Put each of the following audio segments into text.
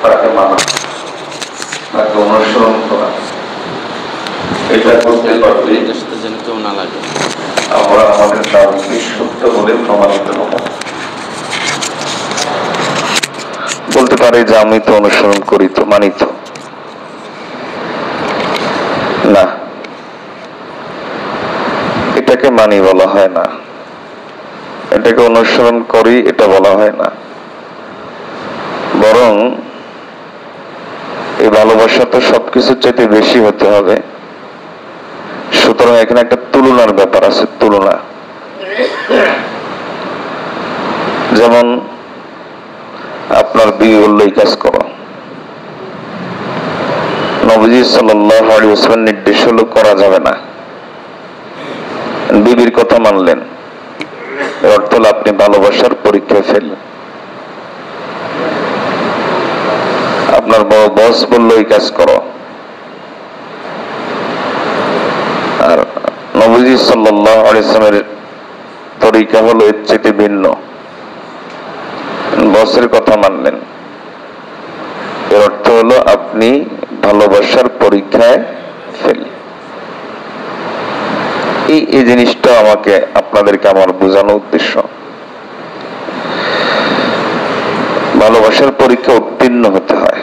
তাকে মানা, তাকে অনুসরণ করা, এটা করতে পারবে যেন কেউ না লাগে। আমরা আমাদের দাবিকে সত্য বলে প্রমাণিত হব। বলতে পারে যে আমি তো অনুসরণ করি, তো মানি তো না, এটাকে মানি বলা হয় না, এটাকে অনুসরণ করি এটা বলা হয় না। বরং এই ভালোবাসা তো সবকিছুর চাইতে বেশি হতে হবে। সুতরাং এখানে একটা তুলনার ব্যাপার আছে, তুলনা। যেমন আপনার বিবি বলল এই কাজ করো, নবীজি সাল্লাল্লাহু আলাইহি ওয়াসাল্লাম নির্দেশ হলো করা যাবে না, বিবির কথা মানলেন, এর অর্থ হলো আপনি ভালোবাসার পরীক্ষায় ফেললেন। আপনার বড় বস বললো এই কাজ করো, আর নবীজি সাল্লাল্লাহু আলাইহি ওয়াসাল্লামের তরিকা হলো এর চেয়ে ভিন্ন, বসের কথা মানলেন, এর অর্থ হলো আপনি ভালোবাসার পরীক্ষায় ফেল। এই জিনিসটা আমাকে আপনাদেরকে আমার বোঝানোর উদ্দেশ্য। ভালোবাসার পরীক্ষা উত্তীর্ণ হতে হয়।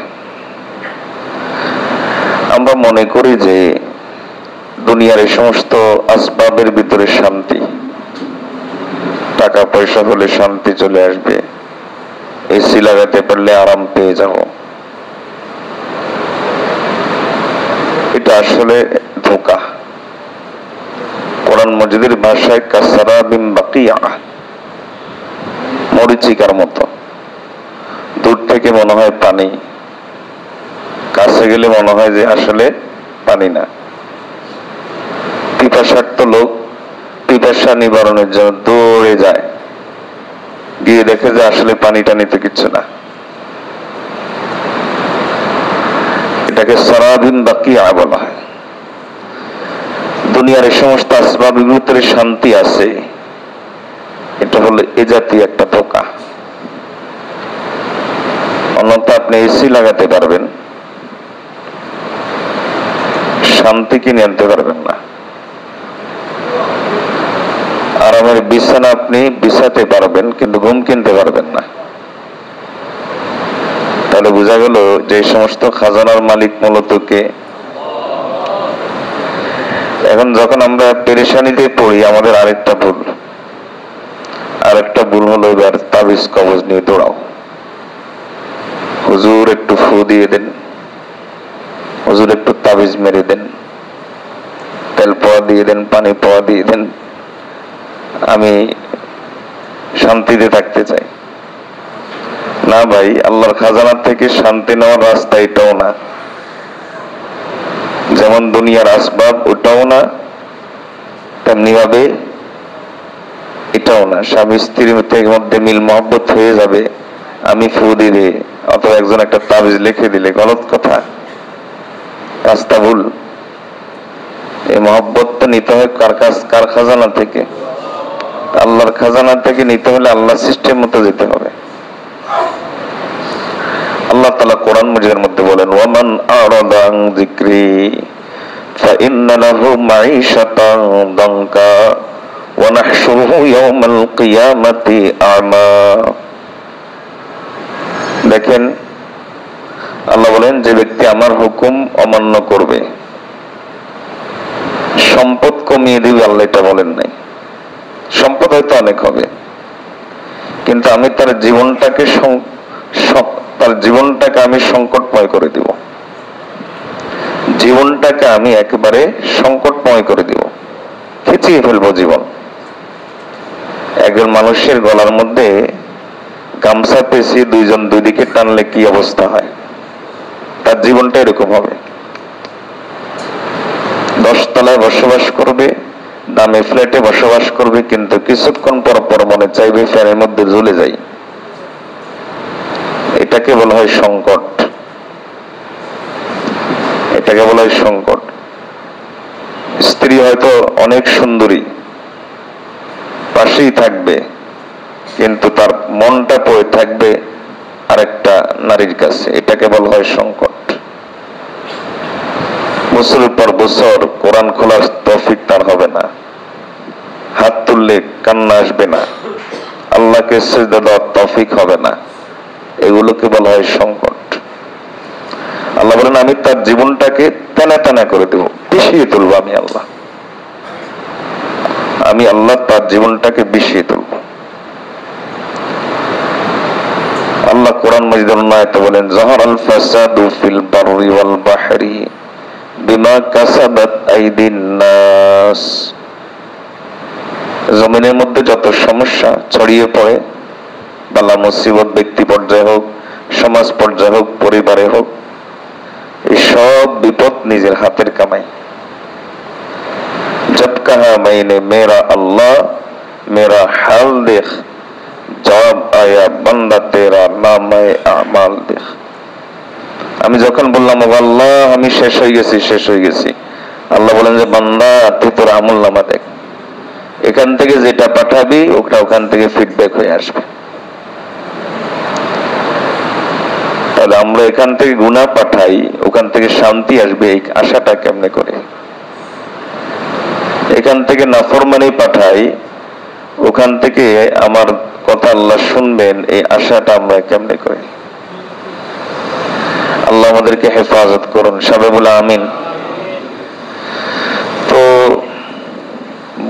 আমরা মনে করি যে দুনিয়ার এই সমস্ত আসবাবের ভিতরে শান্তি, টাকা পয়সা হলে শান্তি চলে আসবে, এসি লাগাতে পারলে আরাম পেয়ে যাব। এটা আসলে ধোঁকা। কোরআন মজিদের ভাষায় কাসারাবিন বাকিয়া, মরিচিকার মতো, দূর থেকে মনে হয় পানি, কাছে গেলে মনে হয় যে আসলে পানি না। পিপাসার্থ লোক পিপাসা নিবারণের জন্য দৌড়ে যায়, গিয়ে দেখে যে আসলে পানিটা নিতে কিচ্ছু না। এটাকে সারাবিন বাকিয়া বলা হয়। দুনিয়ার এই সমস্ত আসবাবের ভিতরে শান্তি আছে, এটা হলো এ জাতীয় একটা ধোঁকা। অন্যথা আপনি এসি লাগাতে পারবেন, শান্তি কিনে আনতে পারবেন না। আরামের বিছানা আপনি বিছাতে পারবেন, কিন্তু ঘুম কিনতে পারবেন না। তাহলে বোঝা গেল যে সমস্ত খাজানার মালিক মূলত কে। এখন যখন আমরা পেরেশানিতে পড়ি, আমাদের আরেকটা ভুল হলো এবার তাবিজ কবজ নিয়ে দৌড়াও। হুজুর একটু ফু দিয়ে দেন, হুজুর একটু তাবিজ মেরে দেন, তেল পোয়া দিয়ে দেন, পানি পোয়া দিয়ে দেন, আমি শান্তিতে থাকতে চাই। না ভাই, আল্লাহর খাজানা থেকে শান্তি নেওয়ার রাস্তা এটাও না। যেমন দুনিয়ার আসবাব ওটাও না, তেমনি ভাবে এটাও না। স্বামী স্ত্রীর মধ্যে মিল মহব্বত হয়ে যাবে আমি ফু দিলে অথবা একজন একটা তাবিজ লিখে দিলে, গলত কথা, রাস্তা ভুল। এই মহব্বত তো নিতে হয় কার খাজানা থেকে? আল্লাহর খাজানা থেকে নিতে হলে আল্লাহ সিস্টেম মতো যেতে হবে। আল্লাহ তাআলা কোরআন মাজিদের মধ্যে বলেন, ওয়ামান আরাদা আন যিকরি ফাইন্না লাহু মাঈশাতান দানকা ওয়া নাহশুরুহু ইয়াওমাল কিয়ামাতি আমা। দেখেন, আল্লাহ বলেন যে ব্যক্তি আমার হুকুম অমান্য করবে সম্পদ কমিয়ে দিবে। আল্লাহ এটা বলেন নাই। সম্পদ হয়তো অনেক হবে, কিন্তু আমি তার জীবনটাকে আমি সংকটময় করে দিব। জীবনটাকে আমি একেবারে সংকটময় করে দিব, খিচিয়ে ফেলবো জীবন। একজন মানুষের গলার মধ্যে গামছা পেঁচিয়ে দুইজন দুই দিকে টানলে কি অবস্থা হয়, তার জীবনটা এরকম হবে। 10 তলায় বসবাস করবে, দামি ফ্ল্যাটে বসবাস করবে, কিন্তু কিছুক্ষণ পর পর মনে চাইবে ফ্যানের মধ্যে ঝুলে যাই। এটাকে বলা হয় সংকট, এটাকে বলা হয় সংকট। স্ত্রী হয়তো অনেক সুন্দরী, পাশেই থাকবে, কিন্তু তার মনটা পড়ে থাকবে আরেকটা নারীর কাছে, এটাকে বলা হয় সংকট। বছরের পর বছর কোরআন খোলার তৌফিক তার হবে না, হাত তুললে কান্না আসবে না, আল্লাহকে সিজদা দেওয়ার তৌফিক হবে না, এগুলোকে বলা হয় সংকট। আল্লাহ বলেন আমি তার জীবনটাকে তেনা তেনা করে দেব, বিষিয়ে তুলবো আমি আল্লাহ। আমি আল্লাহ তার জীবনটাকে বিষিয়ে তুলব। আল্লাহ কোরআন মাজিদের আয়াতে বলেন যাহারাল ফাসাদু ফিল বাররি ওয়াল বাহরি বিমা কাসাবাত আইদিন নাস। জমিনের মধ্যে যত সমস্যা ছড়িয়ে পড়ে, বালা মুসিবত ব্যক্তি পর্যায়ে হোক, সমাজ পর্যায়ে হোক, পরিবারে হোক, এই সব বিপদ নিজের হাতের কামাই। जब कहा मैंने मेरा अल्लाह मेरा हाल देख, जवाब आया बंदा तेरा नाम आमाल देख। আমি যখন বললাম আল্লাহ আমি শেষ হয়ে গেছি, আল্লাহ বলেন যে বান্দা তুই তোর আমল নামা দেখ, এখান থেকে যেটা পাঠাবি ওটা ওখান থেকে ফিডব্যাক হয়ে আসবে। তাহলে আমরা এখান থেকে গুনাহ পাঠাই, ওখান থেকে শান্তি আসবে, এই আশাটা কেমনে করে? এখান থেকে নাফরমানি পাঠাই, ওখান থেকে আমার কথা আল্লাহ শুনবেন, এই আশাটা আমরা কেমনে করি? আল্লাহ আমাদেরকে হেফাজত করুন, সবাই বলে আমিন। তো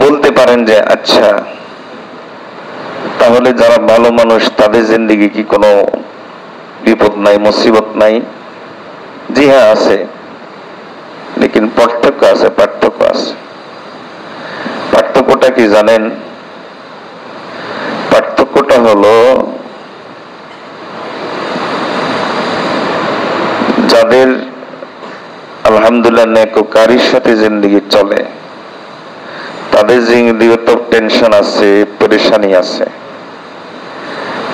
বলতে পারেন যে আচ্ছা তাহলে যারা ভালো মানুষ তাদের জিন্দেগি কি কোনো বিপদ নাই, মুসিবত নাই? জি হ্যাঁ আছে, লেকিন পার্থক্য আছে। পার্থক্যটা কি জানেন? পার্থক্যটা হলো যাদের আলহামদুলিল্লাহ নেককারীর সাথে জিন্দেগি চলে, তাদের জিন্দেগিতে তো টেনশন আছে, পেরেশানি আছে,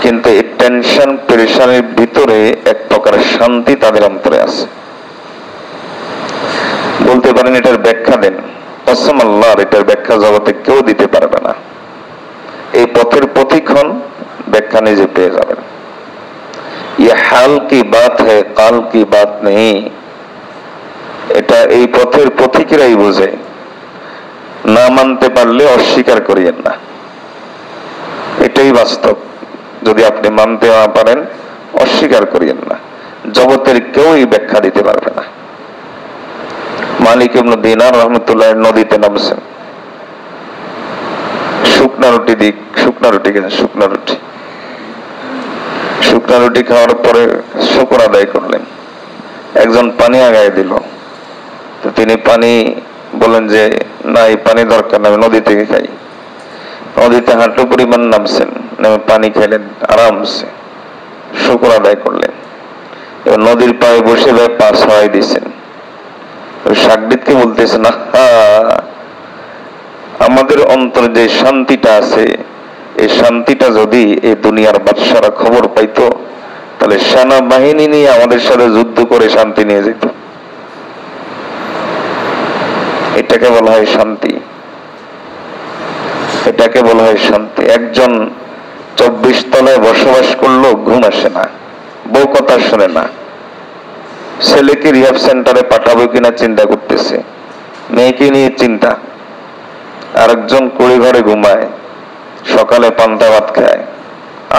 কিন্তু এই টেনশন পেরেশানির ভিতরে এক প্রকার শান্তি তাদের অন্তরে আছে। বলতে পারেন এটার ব্যাখ্যা দেন, কসম আল্লাহর এটার ব্যাখ্যা জগতে কেউ দিতে পারবে না। এই পথের প্রতিক্ষণ ব্যাখ্যা নিজে পেয়ে যাবেন। ये हाल की बात है, काल की बात नहीं। এটা এই পথের পথিকেরাই বোঝে, না মানতে পারলে অস্বীকার করিয়েন না, এটাই বাস্তব। যদি আপনি মানতে না পারেন অস্বীকার করিয়েন না, জগতের কেউই ব্যাখ্যা দিতে পারবে না। মালিক ইবনে দিনার রহমতুল্লাহ নদীতে নামছেন, শুকনা রুটি খাওয়ার পরে শুকর আদায় করলেন। একজন পানি আগায় দিল, তো তিনি পানি বলেন যে না এই পানি দরকার না, আমি নদী থেকে খাই। নদীতে হাঁটু পরিমাণ নামছেন, নেমে পানি খেলেন আরামসে, শুকর আদায় করলেন। এবার নদীর পায়ে বসে পা ছড়াই দিচ্ছেন। সাগরিদকে বলতেছেন আমাদের অন্তরে যে শান্তিটা আছে, এই শান্তিটা যদি এই দুনিয়ার বাদশারা খবর পাইতো, তাহলে সেনাবাহিনী নিয়ে আমাদের সাথে যুদ্ধ করে শান্তি নিয়ে যেত। এটাকে বলা হয় শান্তি, এটাকে বলা হয় শান্তি। একজন 24 তলায় বসবাস করলো, ঘুম আসে না, বউ কথা শোনে না, ছেলেকে রিহাব সেন্টারে পাঠাবো কিনা চিন্তা করতেছে, মেয়েকে নিয়ে চিন্তা। আরেকজন কুড়ি ঘরে ঘুমায়, সকালে পান্তা ভাত খায়,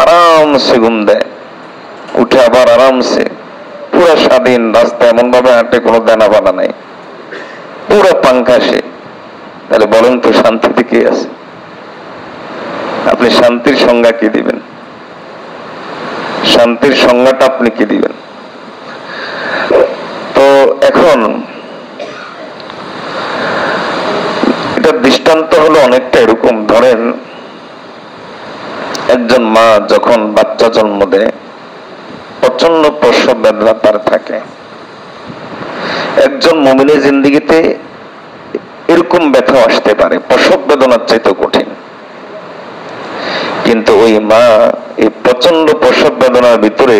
আরামসে ঘুম দেয়, উঠে আবার আরামসে পুরো স্বাধীন, রাস্তা এমন ভাবে হাঁটে কোনো দেনা বানা নাই, পুরো পাঙ্খা সে। তাহলে বলেন তো শান্তিতে কি আছে? আপনি শান্তির সংজ্ঞা কি দিবেন? শান্তির সংজ্ঞাটা আপনি কি দিবেন? তো এখন এটার দৃষ্টান্ত হলো অনেকটা এরকম, ধরেন একজন মা যখন বাচ্চা জন্ম দেয়, প্রচন্ড প্রসব বেদনা তার থাকে। একজন মুমিনের জিন্দেগিতে এরকম ব্যথা আসতে পারে, প্রসব বেদনার চাইতে কঠিন, কিন্তু ওই মা এই প্রচন্ড প্রসব বেদনার ভিতরে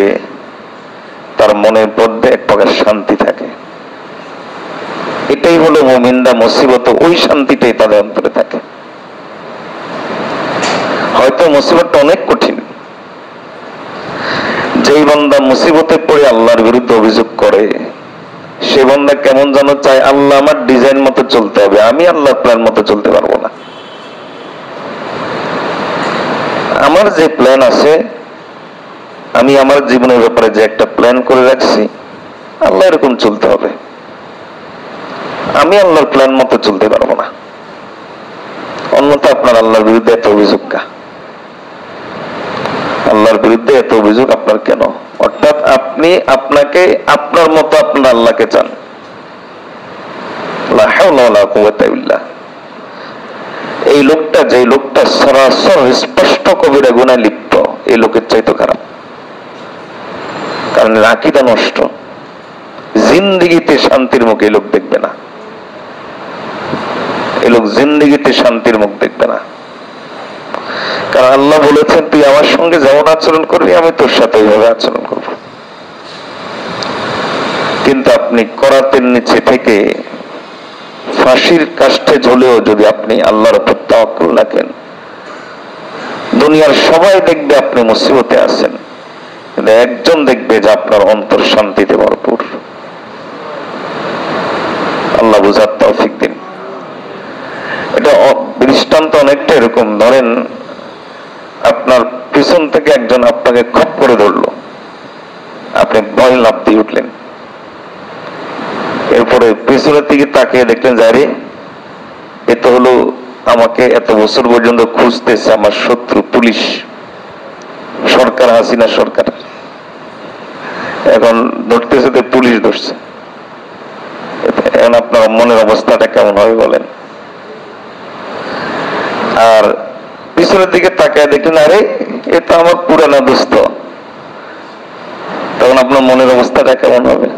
তার মনের মধ্যে এক প্রকার শান্তি থাকে। এটাই হলো মুমিনরা মুসিবত, ওই শান্তিটাই তাদের অন্তরে থাকে। হয়তো মুসিবতটা অনেক কঠিন, যেই বান্দা মুসিবতে পড়ে আল্লাহর বিরুদ্ধে অভিযোগ করে, সে বান্দা কেমন যেন চায় আল্লাহ আমার ডিজাইন মতো চলতে হবে, আমি আল্লাহর প্ল্যান মতো চলতে পারবো না। আমার যে প্ল্যান আছে, আমি আমার জীবনের ব্যাপারে যে একটা প্ল্যান করে রাখছি, আল্লাহ এরকম চলতে হবে, আমি আল্লাহর প্ল্যান মতো চলতে পারবো না। অন্যথা আপনার আল্লাহর বিরুদ্ধে এত অভিযোগ কা? আল্লাহর বিরুদ্ধে এত অভিযোগ আপনার কেন? অর্থাৎ আপনি আপনাকে আপনার মতো আপনার আল্লাহকে চান। লা হাওলা ওয়ালা কুওয়াতা ইল্লা। এই লোকটা, যে লোকটা সরাসর স্পষ্ট কবিরা গুনাহে লিপ্ত, এই লোকের চাইতে খারাপ, কারণ আকীদা নষ্ট। জিন্দেগিতে শান্তির মুখ এই লোক দেখবে না, এই লোক জিন্দেগিতে শান্তির মুখ দেখবে না। কারণ আল্লাহ বলেছেন, তুই আমার সঙ্গে যেমন আচরণ করবি আমি তোর সাথে ওইভাবে আচরণ করব। কিন্তু আপনি করাতের নিচে থেকে ফাঁসির কাষ্ঠে ঝুলেও যদি আপনি আল্লাহর উপর তাওয়াক্কুল রাখেন, দুনিয়ার সবাই দেখবে আপনি মুসিবতে আছেন, কিন্তু একজন দেখবে যে আপনার অন্তর শান্তিতে ভরপুর। আল্লাহ বুঝার তৌফিক দিন। এটা দৃষ্টান্ত অনেকটা এরকম, ধরেন আপনার পিছন থেকে একজন আপনাকে খপ করে ধরলো, আপনি ভয় লাফ দিয়ে উঠলেন, এরপরে পিছনের দিকে তাকিয়ে দেখলেন যে আরে এ তো হলো আমাকে এত বছর পর্যন্ত খুঁজতেছে আমার শত্রু পুলিশ, সরকার, হাসিনা সরকার, এখন ধরতেছে তো পুলিশ ধরছে। এখন আপনার মনের অবস্থাটা কেমন হবে বলেন? আর পিছনের দিকে তাকায় দেখলেন আরে এ তো আমার পুরানা দোস্ত, তখন আপনার মনের অবস্থাটা কেমন হবে?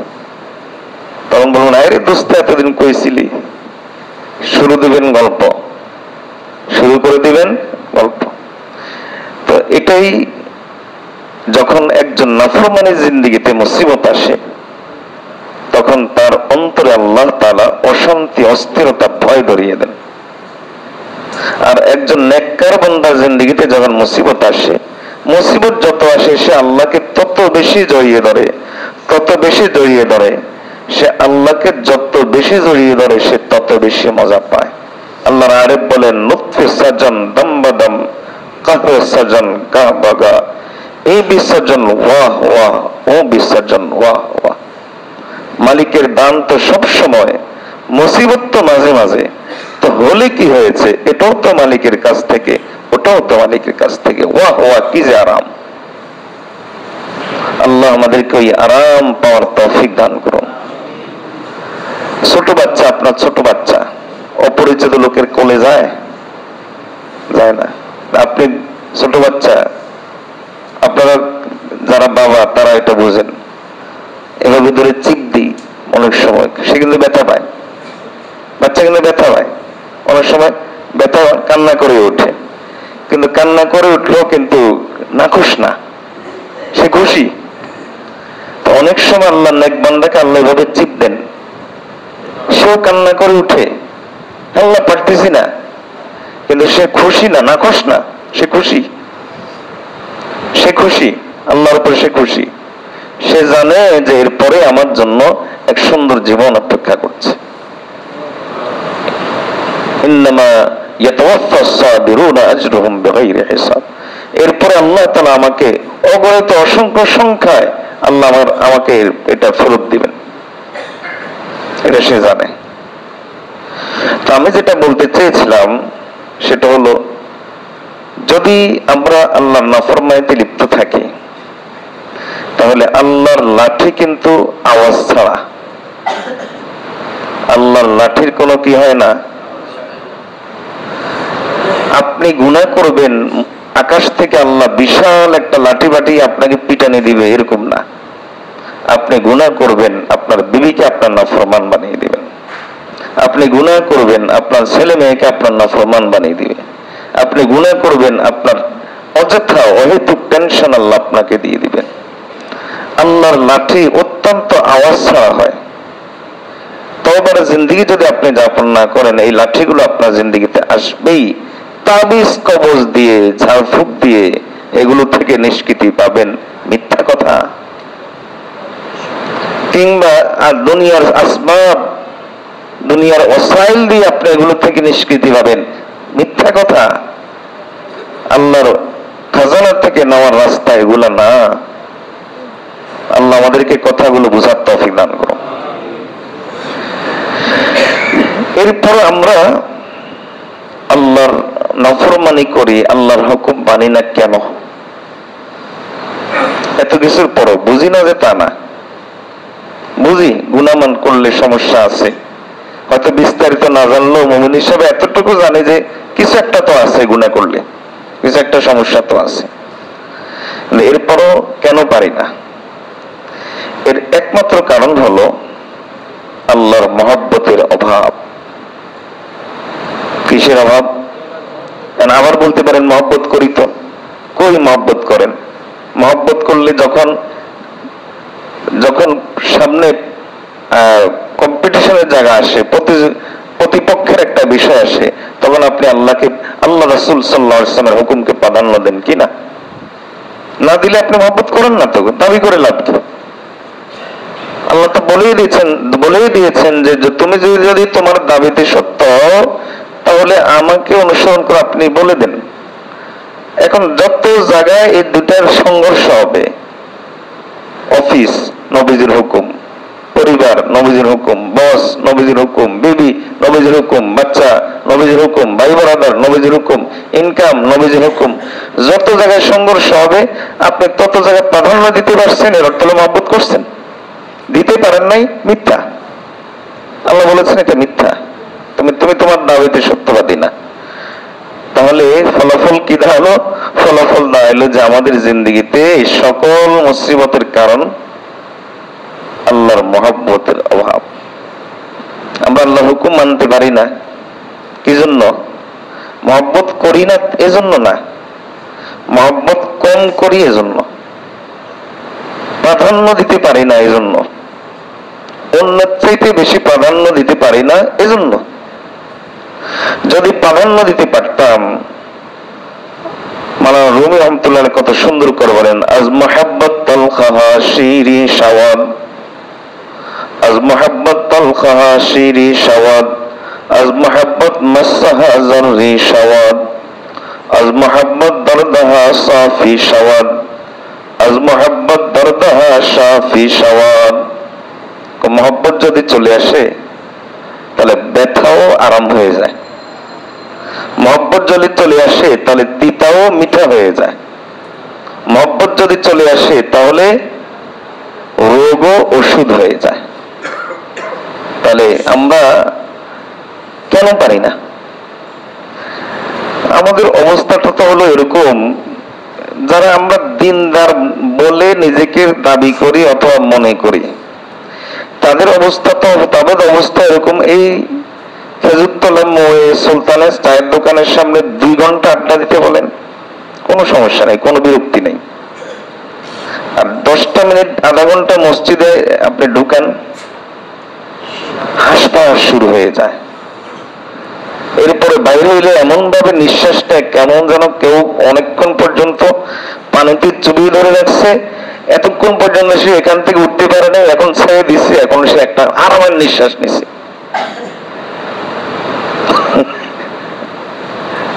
তখন বলুন আরে দোস্ত এতদিন কইছিলি। শুরু দিবেন গল্প, শুরু করে দিবেন গল্প। তো এটাই যখন একজন নাফরমানের জিন্দেগিতে মুসিবত আসে, তখন তার অন্তরে আল্লাহ তাআলা অশান্তি, অস্থিরতা, ভয় ধরিয়ে দেন। আর একজন নেককার বান্দার জিন্দেগিতে যখন মুসিবত আসে, মুসিবত যত আসে সে আল্লাহকে তত বেশি জড়িয়ে ধরে, তত বেশি জড়িয়ে ধরে। সে আল্লাহকে যত বেশি জড়িয়ে ধরে সে তত বেশি মজা পায়। আল্লাহর আরেফ বলেন, লুৎফে সাজন দমবদম কাহরে সাজন গা বাগা, এই বিসর্জন ওয়াহ ওয়াহ, ও বিসর্জন ওয়াহ ওয়াহ। মালিকের দান তো সব সময়, মুসিবত তো মাঝে মাঝে। তো হলে কি হয়েছে, এটাও তো মালিকের কাছ থেকে, ওটাও তো মালিকের কাছ থেকে। ওয়াহ ওয়াহ, কি যে আরাম! আল্লাহ আমাদেরকে ওই আরাম পাওয়ার তৌফিক দান করুন। ছোট বাচ্চা, আপনার ছোট বাচ্চা অপরিচিত লোকের কোলে যায়? যায় না। আপনি ছোট বাচ্চা, আপনারা যারা বাবা তারা এটা বুঝেন, এভাবে ধরে চিপ দিই অনেক সময়, সে কিন্তু ব্যথা পায়, বাচ্চা কিন্তু ব্যথা পায় অনেক সময়, ব্যথা, কান্না করে ওঠে, কিন্তু কান্না করে উঠলেও কিন্তু নাখুশ না, সে খুশি। তো অনেক সময় আল্লাহ নেক বান্দাকে আল্লাহ এভাবে চিপ দেন, সেও কান্না করে উঠে, আল্লাহ পারতেছি না, কিন্তু সে খুশি না, নাখুশ না, সে খুশি, সে খুশি, আল্লাহর উপর সে খুশি। সে জানে যে এরপরে আমার জন্য এক সুন্দর জীবন অপেক্ষা করছে। ইন্নামা ইয়াতাওয়াফফাস সাবিরুনা আজরুহুম বিগাইরি হিসাব। এরপরে আল্লাহ তাআলা আমাকে অগণিত অসংখ্য সংখ্যায় আল্লাহ আমাকে এটা ফেরত দিবেন, এটা সে জানে। তো আমি যেটা বলতে চেয়েছিলাম সেটা হলো, যদি আমরা আল্লাহর নাফরমানিতে লিপ্ত থাকি, তাহলে আল্লাহর লাঠি কিন্তু আওয়াজ ছাড়া, আল্লাহর লাঠির কোনো কি হয় না। আপনি গুনাহ করবেন, আকাশ থেকে আল্লাহ বিশাল একটা লাঠি বাটি আপনাকে পিটানি দিবে এরকম না। আপনি গুনাহ করবেন, আপনার বিবিকে আপনার নাফরমান বানিয়ে দিবেন। আপনি গুনাহ করবেন, আপনার ছেলে মেয়েকে আপনার নাফরমান বানিয়ে দিবে। আপনি গুনাহ করবেন, আপনার অযথা অহেতুক টেনশন আল্লাহ আপনাকে দিয়ে দিবেন। আল্লাহর লাঠি অত্যন্ত আওয়াজ ছাড়া হয়। তওবার জিন্দেগি যদি আপনি যাপন না করেন, এই লাঠিগুলো আপনার জিন্দেগিতে আসবেই। তাবিজ কবজ দিয়ে, ঝাড়ফুঁক দিয়ে, এগুলো থেকে নিষ্কৃতি পাবেন, মিথ্যা কথা। কিংবা আর দুনিয়ার আসবাব, দুনিয়ার ওসাইল দিয়ে আপনি এগুলো থেকে নিষ্কৃতি পাবেন, মিথ্যা কথা। আল্লাহর খাজানা থেকে নেওয়ার রাস্তা এগুলা না। আল্লাহ আমাদেরকে কথাগুলো বুঝার তৌফিক দান করুন। এরপর আমরা আল্লাহর নাফরমানি করি, আল্লাহর হুকুম মানি না কেন? এত কিছুর পরও বুঝি না যে তা না, বুঝি গুনাহমান করলে সমস্যা আছে, হয়তো বিস্তারিত না জানলেও মুমিন হিসাবে এতটুকু জানি যে কিছু একটা তো আছে, গুনাহ করলে কিছু একটা সমস্যা তো আছে। এরপরও কেন পারি না? এর একমাত্র কারণ হলো আল্লাহর মহব্বতের অভাব। কিসের অভাব? আবার বলতে পারেন মহব্বত করি তো, কই মহব্বত করেন? মহব্বত করলে যখন যখন সামনে কম্পিটিশনের জায়গা আসে, প্রতিপক্ষের একটা বিষয় আসে, তখন আপনি আল্লাহকে, আল্লাহ রাসূল সাল্লাল্লাহু আলাইহি ওয়াসাল্লামের হুকুমকে প্রাধান্য দেন কিনা? না দিলে আপনি মহব্বত করেন না তো, দাবি করে লাভ কি? আল্লাহ তো বলেই দিয়েছেন যে তুমি যদি তোমার দাবিতে সত্য, তাহলে আমাকে অনুসরণ করে আপনি বলে দেন। এখন যত জায়গায় এই দুটার সংঘর্ষ হবে, অফিস নবীজির হুকুম, পরিবার নবীজির হুকুম, বস নবীজির হুকুম, বিবি নবীজির হুকুম, বাচ্চা নবীজির হুকুম, ভাই ব্রাদার নবীজির হুকুম, ইনকাম নবীজির হুকুম, যত জায়গায় সংঘর্ষ হবে আপনি তত জায়গায় প্রাধান্য দিতে পারছেন, এর অর্থ হলো মহব্বত করছেন। দিতে পারেন নাই, মিথ্যা। আল্লাহ বলেছেন এটা মিথ্যা, তুমি তোমার দাবিতে সত্যবাদী না। তাহলে ফলাফল কি দাঁড়ালো? ফলাফল দাঁড়ালো যে আমাদের জিন্দেগিতে এই সকল মুসিবতের কারণ আল্লাহর মহব্বতের অভাব। আমরা আল্লাহর হুকুম মানতে পারি না, কি জন্য? মহব্বত করি না এজন্য না, মহব্বত কম করি এজন্য, প্রাধান্য দিতে পারি না এজন্য, অন্যের চাইতে বেশি প্রাধান্য দিতে পারি না এজন্য। যদি প্রাধান্য দিতে পারতাম, মাওলানা রুমি রাহমাতুল্লাহ কত সুন্দর করে বলেন, আজ মুহাব্বত তালখাহা শিরি শাওয়াদ, আজ মুহাব্বত তালখাহা শিরি শাওয়াদ, আজ মুহাব্বত মাসসাহা জাররি শাওয়াদ, আজ মুহাব্বত দরদাহা সাফি শাওয়াদ, আজ মুহাব্বত দরদাহা সাফি শাওয়াদ। মহব্বত যদি চলে আসে তাহলে ব্যথাও আরাম হয়ে যায়, মহব্বত যদি চলে আসে তাহলে তিতাও মিঠা হয়ে যায়, মহব্বত যদি চলে আসে তাহলে রোগও ওষুধ হয়ে যায়। তাহলে আমরা কেন পারি না? আমাদের অবস্থাটা তো হলো এরকম, যারা আমরা দিনদার বলে নিজেকে দাবি করি অথবা মনে করি, তাদের অবস্থা তো, তাদের অবস্থা এরকম, এই খেজুরতলা মোড়ে সুলতানের চায়ের দোকানের সামনে 2 ঘন্টা আড্ডা দিতে বলেন, কোনো সমস্যা নেই, কোনো বিরক্তি নেই। আর 10টা মিনিট আধা ঘন্টা মসজিদে আপনি ঢুকান, হাসপাতাল শুরু হয়ে যায়। এরপরে বাইরে হইলে এমন ভাবে নিঃশ্বাসটা কেমন যেন কেউ অনেকক্ষণ পর্যন্ত পানিতে চুবিয়ে ধরে রাখছে, এতক্ষণ পর্যন্ত সে এখান থেকে উঠতে পারে না, এখন ছেড়ে দিচ্ছে, এখন সে একটা আরামের নিঃশ্বাস নিচ্ছে।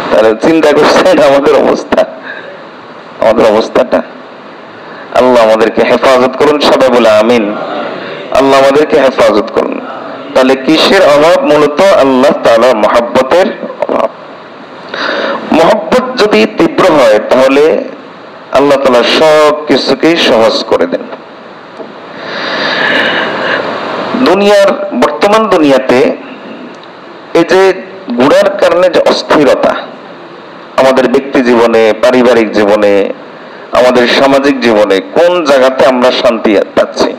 তাহলে চিন্তা করছেন আমাদের অবস্থা, আমাদের অবস্থাটা। আল্লাহ আমাদেরকে হেফাজত করুন, সবাই বলে আমিন। আল্লাহ আমাদেরকে হেফাজত করুন। তাহলে কিসের অভাব? মূলত আল্লাহ তাআলার মহব্বতের অভাব। মহব্বত যদি তীব্র হয় তাহলে আল্লাহ তাআলা সব কিছুকেই সহজ করে দেন। দুনিয়ার, বর্তমান দুনিয়াতে এই যে গুনার কারণে যে অস্থিরতা, আমাদের ব্যক্তি জীবনে, পারিবারিক জীবনে, আমাদের সামাজিক জীবনে কোন জায়গাতে আমরা শান্তি পাচ্ছি?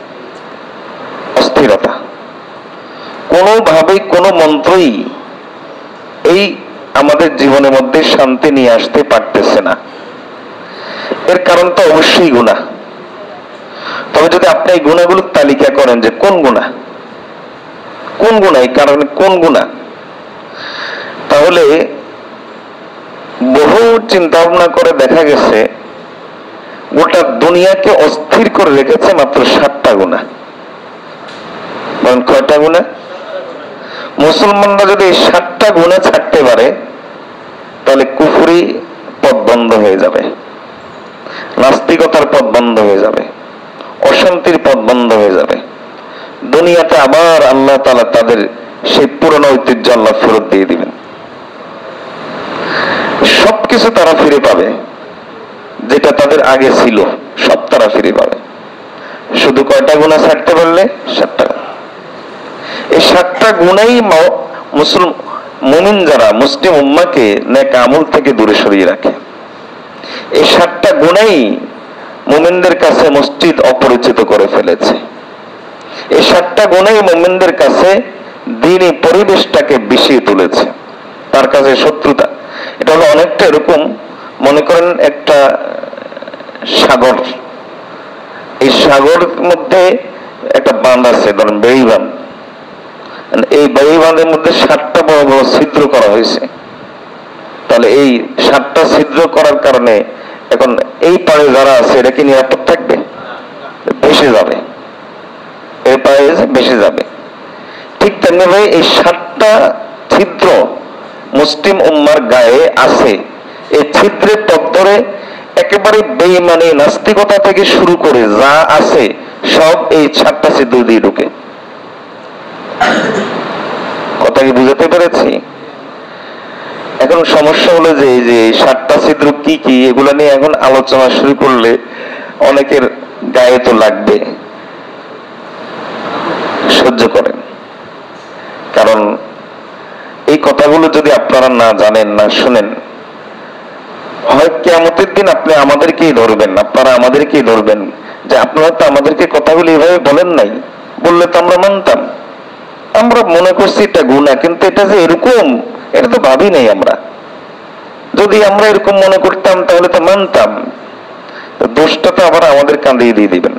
অস্থিরতা। কোনোভাবেই কোনো মন্ত্রই এই আমাদের জীবনের মধ্যে শান্তি নিয়ে আসতে পারতেছে না। এর কারণ তো অবশ্যই গুনাহ। তবে যদি আপনি এই গুনাহগুলোর তালিকা করেন যে কোন গুনাহ, কোন গুনাহ, এই কারণে কোন গুনাহ, তাহলে বহু চিন্তা ভাবনা করে দেখা গেছে গোটা দুনিয়াকে অস্থির করে রেখেছে মাত্র 7টা গুনাহ। বলেন কয়টা গুনাহ? মুসলমানরা যদি 7টা গুনাহ ছাড়তে পারে তাহলে কুফরি পথ বন্ধ হয়ে যাবে, নাস্তিকতার পথ বন্ধ হয়ে যাবে, অশান্তির পথ বন্ধ হয়ে যাবে। দুনিয়াতে আবার আল্লাহ তাআলা তাদের সেই পুরনো ঐতিহ্য আল্লাহ ফেরত দিয়ে দিবেন। সবকিছু তারা ফিরে পাবে, যেটা তাদের আগে ছিল সব তারা ফিরে পাবে। শুধু কয়টা গুনাহ ছাড়তে পারলে? 7টা। এই 7টা গুনাহই মুমিন যারা মুসলিম উম্মাহকে নেক আমল থেকে দূরে সরিয়ে রাখে। এই 7টা গুনাহই মুমিনদের কাছে মসজিদ অপরিচিত করে ফেলেছে। এই 7টা গুনাহই মুমিনদের কাছে দ্বীনি পরিবেশটাকে বিষিয়ে তুলেছে, তার কাছে শত্রুতা। এটা হলো অনেকটা এরকম, মনে করেন একটা সাগর, এই সাগর মধ্যে একটা বাঁধ আছে, ধরেন বেড়ি বাঁধ। এই বেড়ি বাঁধের মধ্যে 7টা বড় বড় ছিদ্র করা হয়েছে। তাহলে এই 7টা ছিদ্র করার কারণে এখন এই পাড়ে যারা আছে এটা কি নিরাপদ থাকবে? ভেসে যাবে, এই পাড়ে ভেসে যাবে। ঠিক তেমনি ভাই এই 7টা ছিদ্র মুসলিম উম্মার গায়ে আছে। এই ছিদ্রের পথ ধরে একেবারে বেঈমানি নাস্তিকতা থেকে শুরু করে যা আছে সব এই 7টা ছিদ্র দিয়ে ঢুকে। কথা কি বুঝাতে পেরেছি? এখন সমস্যা হলো যে এই যে 7টা ছিদ্র কি কি, এগুলো নিয়ে এখন আলোচনা শুরু করলে অনেকের গায়ে তো লাগবে, সহ্য করেন। কারণ এই কথাগুলো যদি আপনারা না জানেন, না শুনেন, হয় কিয়ামতের দিন আপনি আমাদেরকেই ধরবেন, আপনারা আমাদেরকেই ধরবেন যে আপনারা তো আমাদেরকে কথাগুলো এইভাবে বলেন নাই, বললে তো আমরা মানতাম, আমরা মনে করছি এটা গুনাহ, কিন্তু এটা যে এরকম এটা তো ভাবি নাই আমরা। যদি আমরা এরকম মনে করতাম তাহলে তো মানতাম। দোষটা তো আবার আমাদের কাঁদিয়ে দিয়ে দিবেন।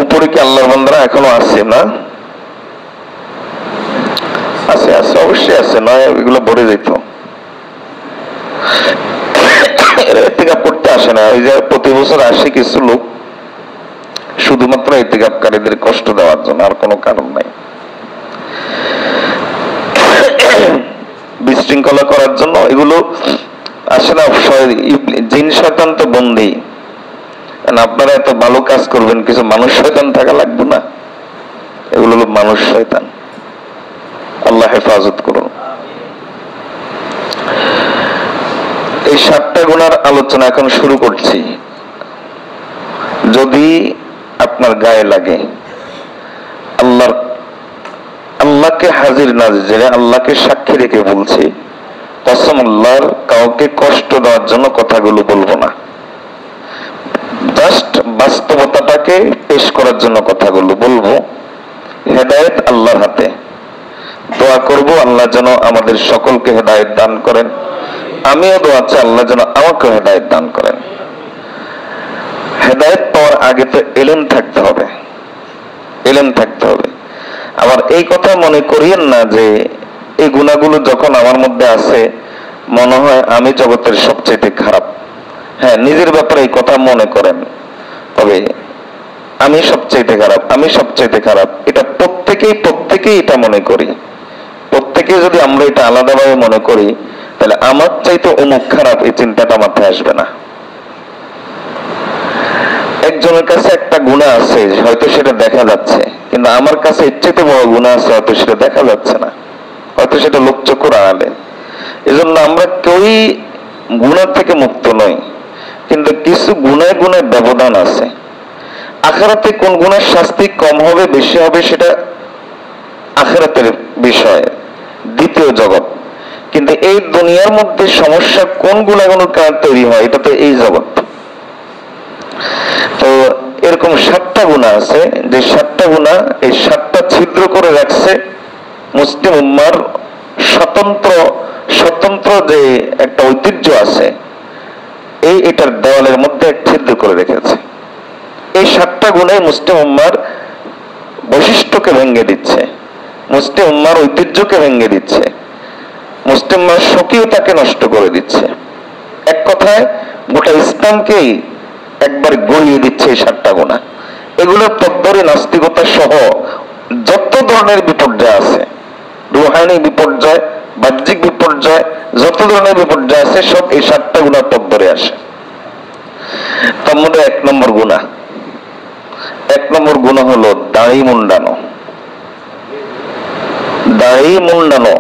উপরে কি আল্লাহর বান্দারা এখনো আছে? না আছে, আছে, অবশ্যই আছে, নয় এগুলো ভরে যেত। ইতিকাফ করতে আসে না, ওই যে প্রতি বছর আসে কিছু লোক শুধুমাত্র ইতিকাফকারীদের কষ্ট দেওয়ার জন্য, আর কোনো কারণ নাই। বিশৃঙ্খলা করার জন্য এগুলো আসে না। জিন শয়তান তো বন্দী, আপনারা এত ভালো কাজ করবেন, কিছু মানুষ শয়তান থাকা লাগবে না? এগুলো হলো মানুষ শয়তান। আল্লাহ হেফাজত করুন। এই 7টা গুনার আলোচনা এখন শুরু করছি। যদি আপনার গায়ে লাগে, আল্লাহকে হাজির নাজির, আল্লাহকে সাক্ষী রেখে বলছি, কসম আল্লাহর, কাউকে কষ্ট দেওয়ার জন্য কথাগুলো বলবো না, জাস্ট বাস্তবতাটাকে পেশ করার জন্য কথাগুলো বলবো। হেদায়েত আল্লাহর হাতে। দোয়া করব আল্লাহ যেন আমাদের সকলকে হেদায়েত দান করেন। আমিও দোয়া চাই আল্লাহ যেন আমাকে হেদায়েত দান করেন। হেদায়েত পাওয়ার আগে তো ইলম থাকতে হবে, ইলম থাকতে হবে। আবার এই কথা মনে করিয়েন না যে এই গুনাহগুলো যখন আমার মধ্যে আছে মনে হয় আমি জগতের সবচেয়ে খারাপ। হ্যাঁ, নিজের ব্যাপারে এই কথা মনে করেন, তবে আমি সবচেয়ে খারাপ, আমি সবচেয়ে খারাপ, এটা প্রত্যেকেই এটা মনে করি। প্রত্যেকে যদি আমরা এটা আলাদাভাবে মনে করি তাহলে আমার চাইতে অমুক খারাপ এই চিন্তাটা মাথায় আসবে না। একজনের কাছে একটা গুনাহ আছে, হয়তো সেটা দেখা যাচ্ছে, কিন্তু আমার কাছে এর চাইতে বড় গুনাহ আছে, হয়তো সেটা দেখা যাচ্ছে না, হয়তো সেটা লোকচক্ষুর আড়ালে। এজন্য আমরা কেউই গুনাহ থেকে মুক্ত নই, কিন্তু কিছু গুনায় গুনায় ব্যবধান আছে। আখিরাতে কোন গুনার শাস্তি কম হবে বেশি হবে সেটা আখিরাতের বিষয়, দ্বিতীয় জগৎ। কিন্তু এই দুনিয়ার মধ্যে সমস্যা কোন গুনাহগুলোর কারণে তৈরি হয়, এটা তো এই জগৎ। তো এরকম 7টা গুনাহ আছে, যে 7টা গুনাহ এই 7টা ছিদ্র করে রাখছে মুসলিম উম্মার স্বতন্ত্র যে একটা ঐতিহ্য আছে, এটার দেওয়ালের মধ্যে ছিদ্র করে রেখেছে। এই 7টা গুনাহ মুসলিম উম্মার বৈশিষ্ট্যকে ভেঙে দিচ্ছে, মুসলিম উম্মার ঐতিহ্যকে ভেঙে দিচ্ছে। মুসলিমরা স্বকীয়তাকে নষ্ট করে দিচ্ছে। এক কথায় গোটা ইসলামকেই একবার গড়িয়ে দিচ্ছে এই 7টা গুনাহ। এগুলোর পদ্ধতি নাস্তিকতা সহ যত ধরনের বিপর্যয় আছে, রুহানি বিপর্যয়, বাহ্যিক বিপর্যয়, যত ধরনের বিপর্যয় আছে সব এই 7টা গুনার পদ্ধতি আসে। তার মধ্যে 1 নম্বর গুনাহ, 1 নম্বর গুনাহ হলো দাড়ি মুন্ডানো। দাড়ি মুন্ডানো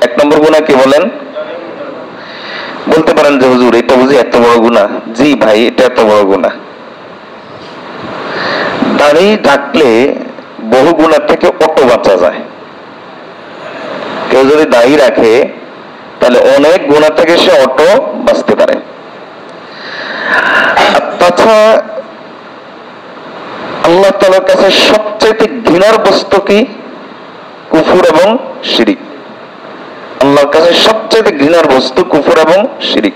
1 নম্বর গুনাহ। কি বলেন? বলতে পারেন যে হুজুর এটা বুঝি এত বড় গুনাহ? জি ভাই, এটা এত বড় গুনাহ। দাড়ি ঢাকলে বহু গুনাহ থেকে অটো বাঁচা যায়। কেউ যদি দাড়ি রাখে তাহলে অনেক গুনাহ থেকে সে অটো বাঁচতে পারে। তাছাড়া আল্লাহ তাআলার কাছে সবচেয়ে ঘৃণার বস্তু কি? কুফর এবং শিরিক। আল্লাহর কাছে সবচেয়ে ঘৃণার বস্তু কুফর এবং শিরিক।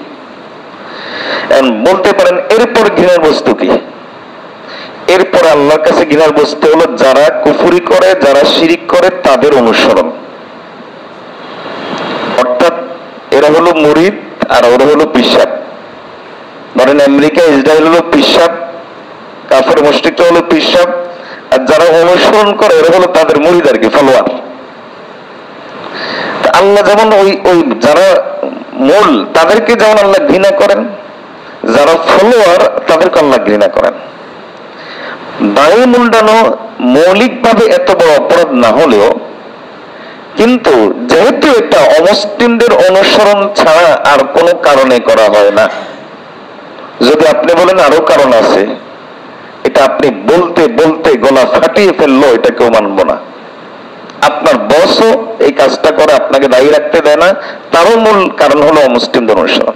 বলতে পারেন এরপর ঘৃণার বস্তু কি? এরপর আল্লাহর কাছে ঘৃণার বস্তু হলো যারা কুফরি করে, যারা শিরিক করে তাদের অনুসরণ। অর্থাৎ এরা হলো মুরিদ আর ওরা হলো পিশাব। ধরেন আমেরিকা, ইসরায়েল হলো পিশাব, কাফের মুশরিকরা হলো পিশাব, আর যারা অনুসরণ করে এরা হলো তাদের মুরিদ আর কি, ফলোয়ার। আল্লাহ যেমন ওই যারা মূল তাদেরকে যেমন আল্লাহ ঘৃণা করেন, যারা ফলোয়ার তাদেরকে আল্লাহ ঘৃণা করেন। দাড়ি মুন্ডানো মৌলিকভাবে এত বড় অপরাধ না হলেও, কিন্তু যেহেতু এটা অমুসলিমদের অনুসরণ ছাড়া আর কোনো কারণে করা হয় না, যদি আপনি বলেন আরো কারণ আছে, এটা আপনি বলতে বলতে গলা ফাটিয়ে ফেললো, এটা কেউ মানবো না। আপনার বসও এই কাজটা করে, আপনাকে দায়ী রাখতে দেয় না, তারও মূল কারণ হলো অমুসলিমদের অনুসরণ।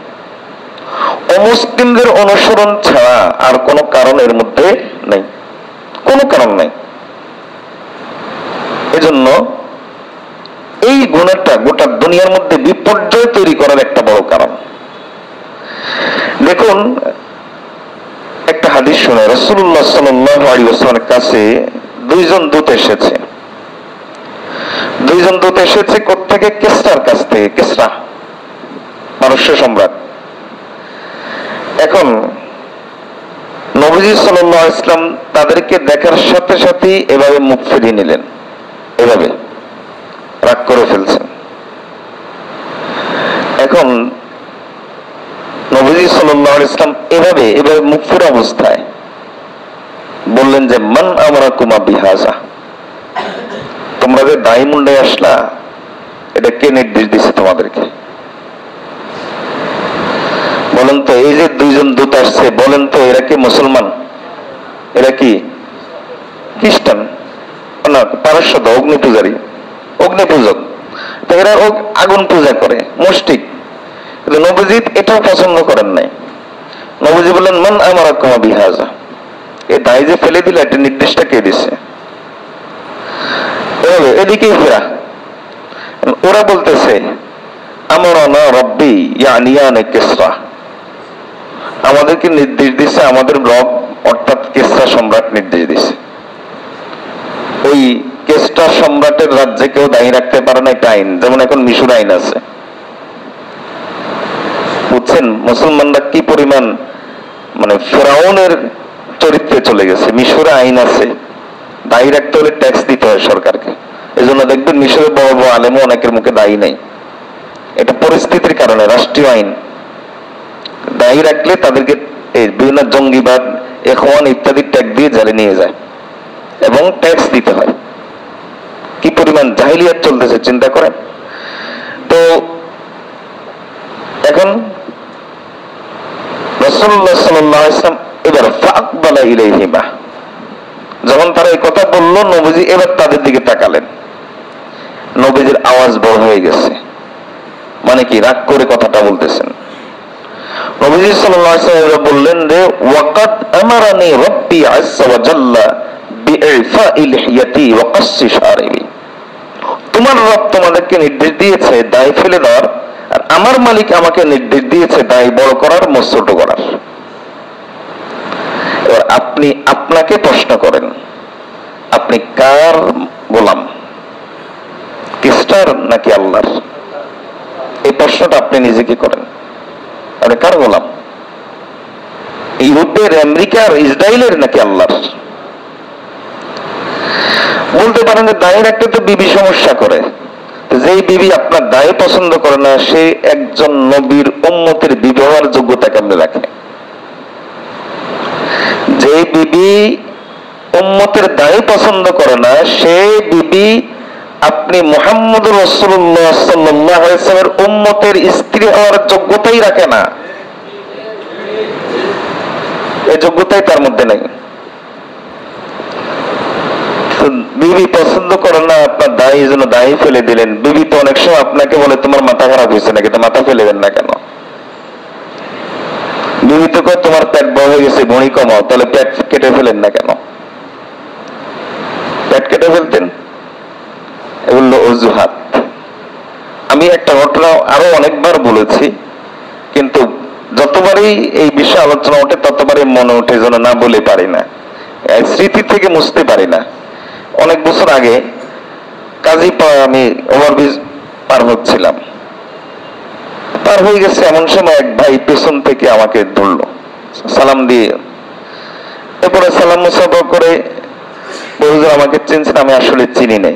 অমুসলিমদের অনুসরণ ছাড়া আর কোনো কারণ এর মধ্যে নেই, কোনো কারণ নেই। এজন্য এই গুনাহটা গোটা দুনিয়ার মধ্যে বিপর্যয় তৈরি করার একটা বড় কারণ। দেখুন, একটা হাদিস শুনে রাসূলুল্লাহ সাল্লাল্লাহু আলাইহি ওয়াসাল্লামের কাছে 2 জন দূত এসেছে। 2 জন দূত এসেছে কোত্থেকে? কিসরার কাছ থেকে। কিসরা পারস্য সম্রাট। এখন নবীজি সাল্লাল্লাহু আলাইহি ওয়াসাল্লাম তাদেরকে দেখার সাথে সাথেই এভাবে মুখ ফিরিয়ে নিলেন, এভাবে রাগ করে ফেলছেন। এখন নবীজি সাল্লাল্লাহু আলাইহি ওয়াসাল্লাম এভাবে মুখ ফিরা অবস্থায় বললেন যে মান আমরাকুমা বিহাজা, তোমরা যে দাড়ি মুন্ডায় আসলা, এটা কে নির্দেশ দিছে তোমাদেরকে? বলেন তো, এই যে 2 জন দূত আসছে, বলেন তো এরা কি মুসলমান? এরা কি খ্রিস্টান? না, পারস্য তো অগ্নি পূজারী, অগ্নি পূজক। তো এরা আগুন পূজা করে, মুশরিক। কিন্তু নবীজি এটাও পছন্দ করেন নাই। নবীজি বললেন মান আমারাকুমা বিহাজা, এই দায় যে ফেলে দিলে এটা নির্দেশটা কে দিছে? এদিকেই ফেরা। ওরা বলতেছে আমারানা রব্বি ইয়ানিয়ানে কিসরা, আমাদেরকে নির্দেশ দিচ্ছে আমাদের রব অর্থাৎ কিসরা সম্রাট নির্দেশ দিচ্ছে। ওই কিসরা সম্রাটের রাজ্যে কেউ দায়ী রাখতে পারে না, এটা আইন। যেমন এখন মিশর আইন আছে, বুঝছেন মুসলমানরা কি পরিমাণ মানে ফেরাউনের চরিত্রে চলে গেছে। মিশরে আইন আছে, দায়ী রাখতে হলে ট্যাক্স দিতে হয় সরকারকে। এই জন্য দেখবেন মিশরে বড় বড় আলেমও অনেকের মুখে দায়ী নেই, এটা পরিস্থিতির কারণে, রাষ্ট্রীয় আইন। দায়ী রাখলে তাদেরকে বিভিন্ন জঙ্গিবাদ, ইখওয়ান ইত্যাদি ট্যাগ দিয়ে জেলে নিয়ে যায় এবং ট্যাক্স দিতে হয়। কি পরিমাণ জাহিলিয়াত চলতেছে চিন্তা করেন তো। এখন রাসূলুল্লাহ সাল্লাল্লাহু আলাইহি ওয়াসাল্লাম এবার ফাকবালা ইলাইহিমা, যখন তারা এই কথা বলল, নবীজি এবার তাদের দিকে তাকালেন। নবীজির আওয়াজ বড় হয়ে গেছে, মানে কি রাগ করে কথাটা বলতেছেন। নবীজি সাল্লাল্লাহু আলাইহি ওয়াসাল্লাম বললেন যে ওয়াকাদ আমারানি রাব্বি আযজা ওয়া জাল্লা বিইফা'i লিহিয়াতি ওয়া কাসসি শারিবি, তোমার রব তোমাদেরকে নির্দেশ দিয়েছে দায় ফেলে দেওয়ার, আর আমার মালিক আমাকে নির্দেশ দিয়েছে দায় বড় করার, মোচ ছোট করার। এবার আপনি আপনাকে প্রশ্ন করেন, আপনি কার গোলাম, কিসটার নাকি আল্লাহর? এই প্রশ্নটা আপনি নিজেকে করেন, আরে কার গোলাম? ইহুদের, আমেরিকার, ইসরায়েলের নাকি আল্লাহর? বলতে পারেন যে দায় রাখতে তো বিবি সমস্যা করে। যেই বিবি আপনার দায় পছন্দ করে না, সে একজন নবীর উম্মতের বিবি হওয়ার যোগ্যতা কেমনে রাখে? যে বিবি উম্মতের দায় পছন্দ করে না, সে বিবি আপনি মুহাম্মদ রাসূলুল্লাহ সাল্লাল্লাহু আলাইহি ওয়াসাল্লামের উম্মতের স্ত্রী হওয়ার যোগ্যতাই রাখে না। এই যোগ্যতাই তার মধ্যে নাই। বিবি পছন্দ করে না, আপনার দায় জন্য দায় ফেলে দিলেন। বিবি তো অনেক সময় আপনাকে বলে তোমার মাথা খারাপ হয়েছে নাকি, তো মাথা ফেলে দেন না কেন? বিবি তো কয় তোমার পেট বড় হয়ে গেছে, ভুঁড়ি কমাও, তাহলে পেট কেটে ফেলেন না কেন? পেট কেটে ফেলতেন। এগুলো অজুহাত। আমি একটা ঘটনা আরো অনেকবার বলেছি, কিন্তু যতবারই এই বিষয়ে আলোচনা ওঠে ততবারই মনে ওঠে যেন না বলে পারি না, স্মৃতি থেকে মুছতে পারি না। অনেক বছর আগে কাজীপাড়া আমি ওভারব্রিজ পার হচ্ছিলাম, পার হয়ে গেছে, এমন সময় এক ভাই পেছন থেকে আমাকে ধরলো, সালাম দিয়ে। এরপরে সালাম মুসাফা করে বলল আমাকে চিনছেন? আমি আসলে চিনি নাই।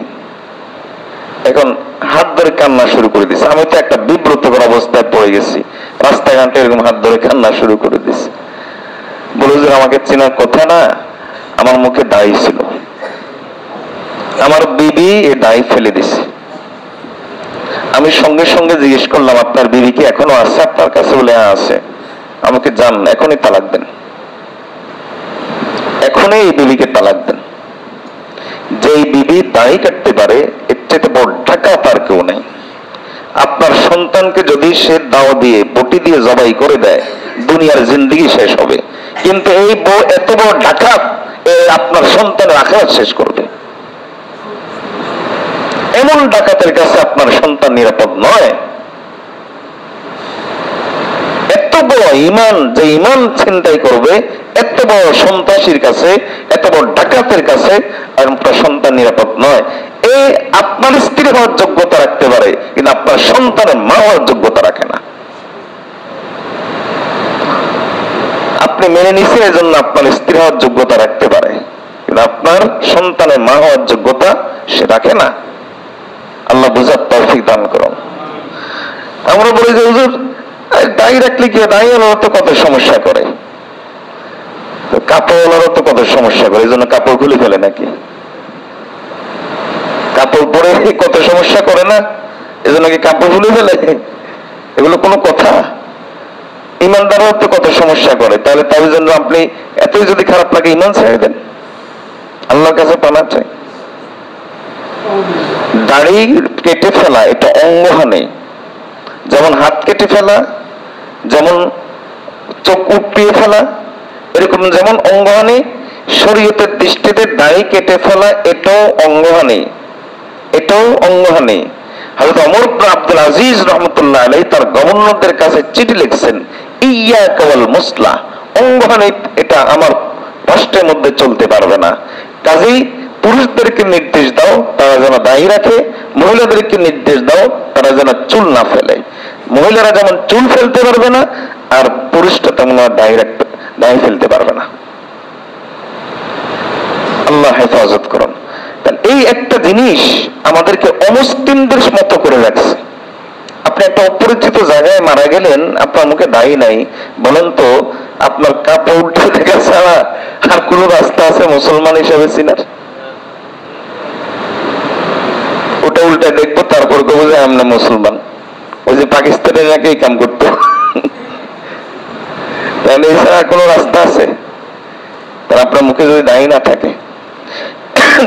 এখন হাত ধরে কান্না শুরু করে দিছে। আমি তো একটা বিব্রতকর অবস্থায় পড়ে গেছি, রাস্তাঘাটে এরকম হাত ধরে কান্না শুরু করে দিছে। বলে যে আমাকে চেনার কথা না, আমার মুখে দাই ছিল, আমার বিবি এ দাই ফেলে দিছে। আমি সঙ্গে সঙ্গে জিজ্ঞেস করলাম আপনার বিবি কি এখনো আছে আপনার কাছে? বলে হ্যাঁ আছে। আমাকে যান, এখনই তালাক দেন, এখনই এই বিবিকে তালাক দেন। যেই বিবি দাড়ি কাটতে পারে, এর চেয়ে বড় ডাকাত আর কেউ নেই। আপনার সন্তানকে যদি সে দাও দিয়ে, বটি দিয়ে জবাই করে দেয়, দুনিয়ার জিন্দেগি শেষ হবে। কিন্তু এই বউ এত বড় ডাকাত, আপনার সন্তানের আখিরাত শেষ করবে। এমন ডাকাতের কাছে আপনার সন্তান নিরাপদ নয়। এত বড় ইমান, যে ইমান ছিনতাই করবে, এত বড় সন্ত্রাসীর কাছে, এত বড় ডাকাতের কাছে আপনার সন্তান নিরাপদ নয়। এই আপনার স্ত্রী হওয়ার যোগ্যতা রাখতে পারে, কিন্তু আপনার সন্তানের মা হওয়ার যোগ্যতা রাখে না। আপনি মেনে নিচ্ছেন, এই জন্য আপনার স্ত্রী হওয়ার যোগ্যতা রাখতে পারে, কিন্তু আপনার সন্তানের মা হওয়ার যোগ্যতা সে রাখে না। আল্লাহ বুঝার তৌফিক দান করুন। আমরা বলি যে হুজুর দায়ী রাখলে কি, দায়ী ওনারা তো কত সমস্যা করে, কাপড় ওনারা তো কত সমস্যা করে, এই জন্য কাপড় খুলে ফেলে নাকি? কাপড় পরে কত সমস্যা করে না, এই জন্য কি কাপড় খুলে ফেলে? এগুলো কোনো কথা? ইমানদারও তো কত সমস্যা করে, তাহলে তার জন্য আপনি এতই যদি খারাপ লাগে ইমান ছেড়ে দেন, আল্লাহর কাছে পানা চাই। দাড়ি কেটে ফেলা এটা অঙ্গহানি, যেমন হাত কেটে ফেলা, যেমন চোখ উঠিয়ে ফেলা, এরকম যেমন অঙ্গহানি, শরীয়তের দৃষ্টিতে দাড়ি কেটে ফেলা এটাও অঙ্গহানি, এটাও অঙ্গহানি। হযরত ওমর ইবনে আব্দুল আজিজ রাহমাতুল্লাহ আলাইহি তার গভর্নরদের কাছে চিঠি লিখছেন, ইয়াকা ওয়াল মুসলা, অঙ্গহানি এটা আমার রাষ্ট্রের মধ্যে চলতে পারবে না। কাজেই পুরুষদেরকে নির্দেশ দাও তারা যেন দাড়ি রাখে, মহিলাদেরকে নির্দেশ দাও তারা যেন চুল না ফেলে। মহিলারা যেমন চুল ফেলতে পারবে না, আর পুরুষটা তেমন দাড়ি ফেলতে পারবে না। আল্লাহ হেফাজত করুন। এই একটা জিনিস আমাদেরকে অমুসলিমদের মতো করে রাখছে। আপনি একটা অপরিচিত জায়গায় মারা গেলেন, আপনার মুখে দাড়ি নাই, বলেন তো আপনার কাপড় উঠে দেখা ছাড়া আর কোন রাস্তা আছে মুসলমান হিসেবে চিনার? ওটা উল্টে দেখবো, তারপর কবো যে আমরা মুসলমান। ওই যে পাকিস্তানে নাকি কাম করতো, তাহলে এছাড়া কোন রাস্তা আছে? তার আপনার মুখে যদি দাড়ি না থাকে,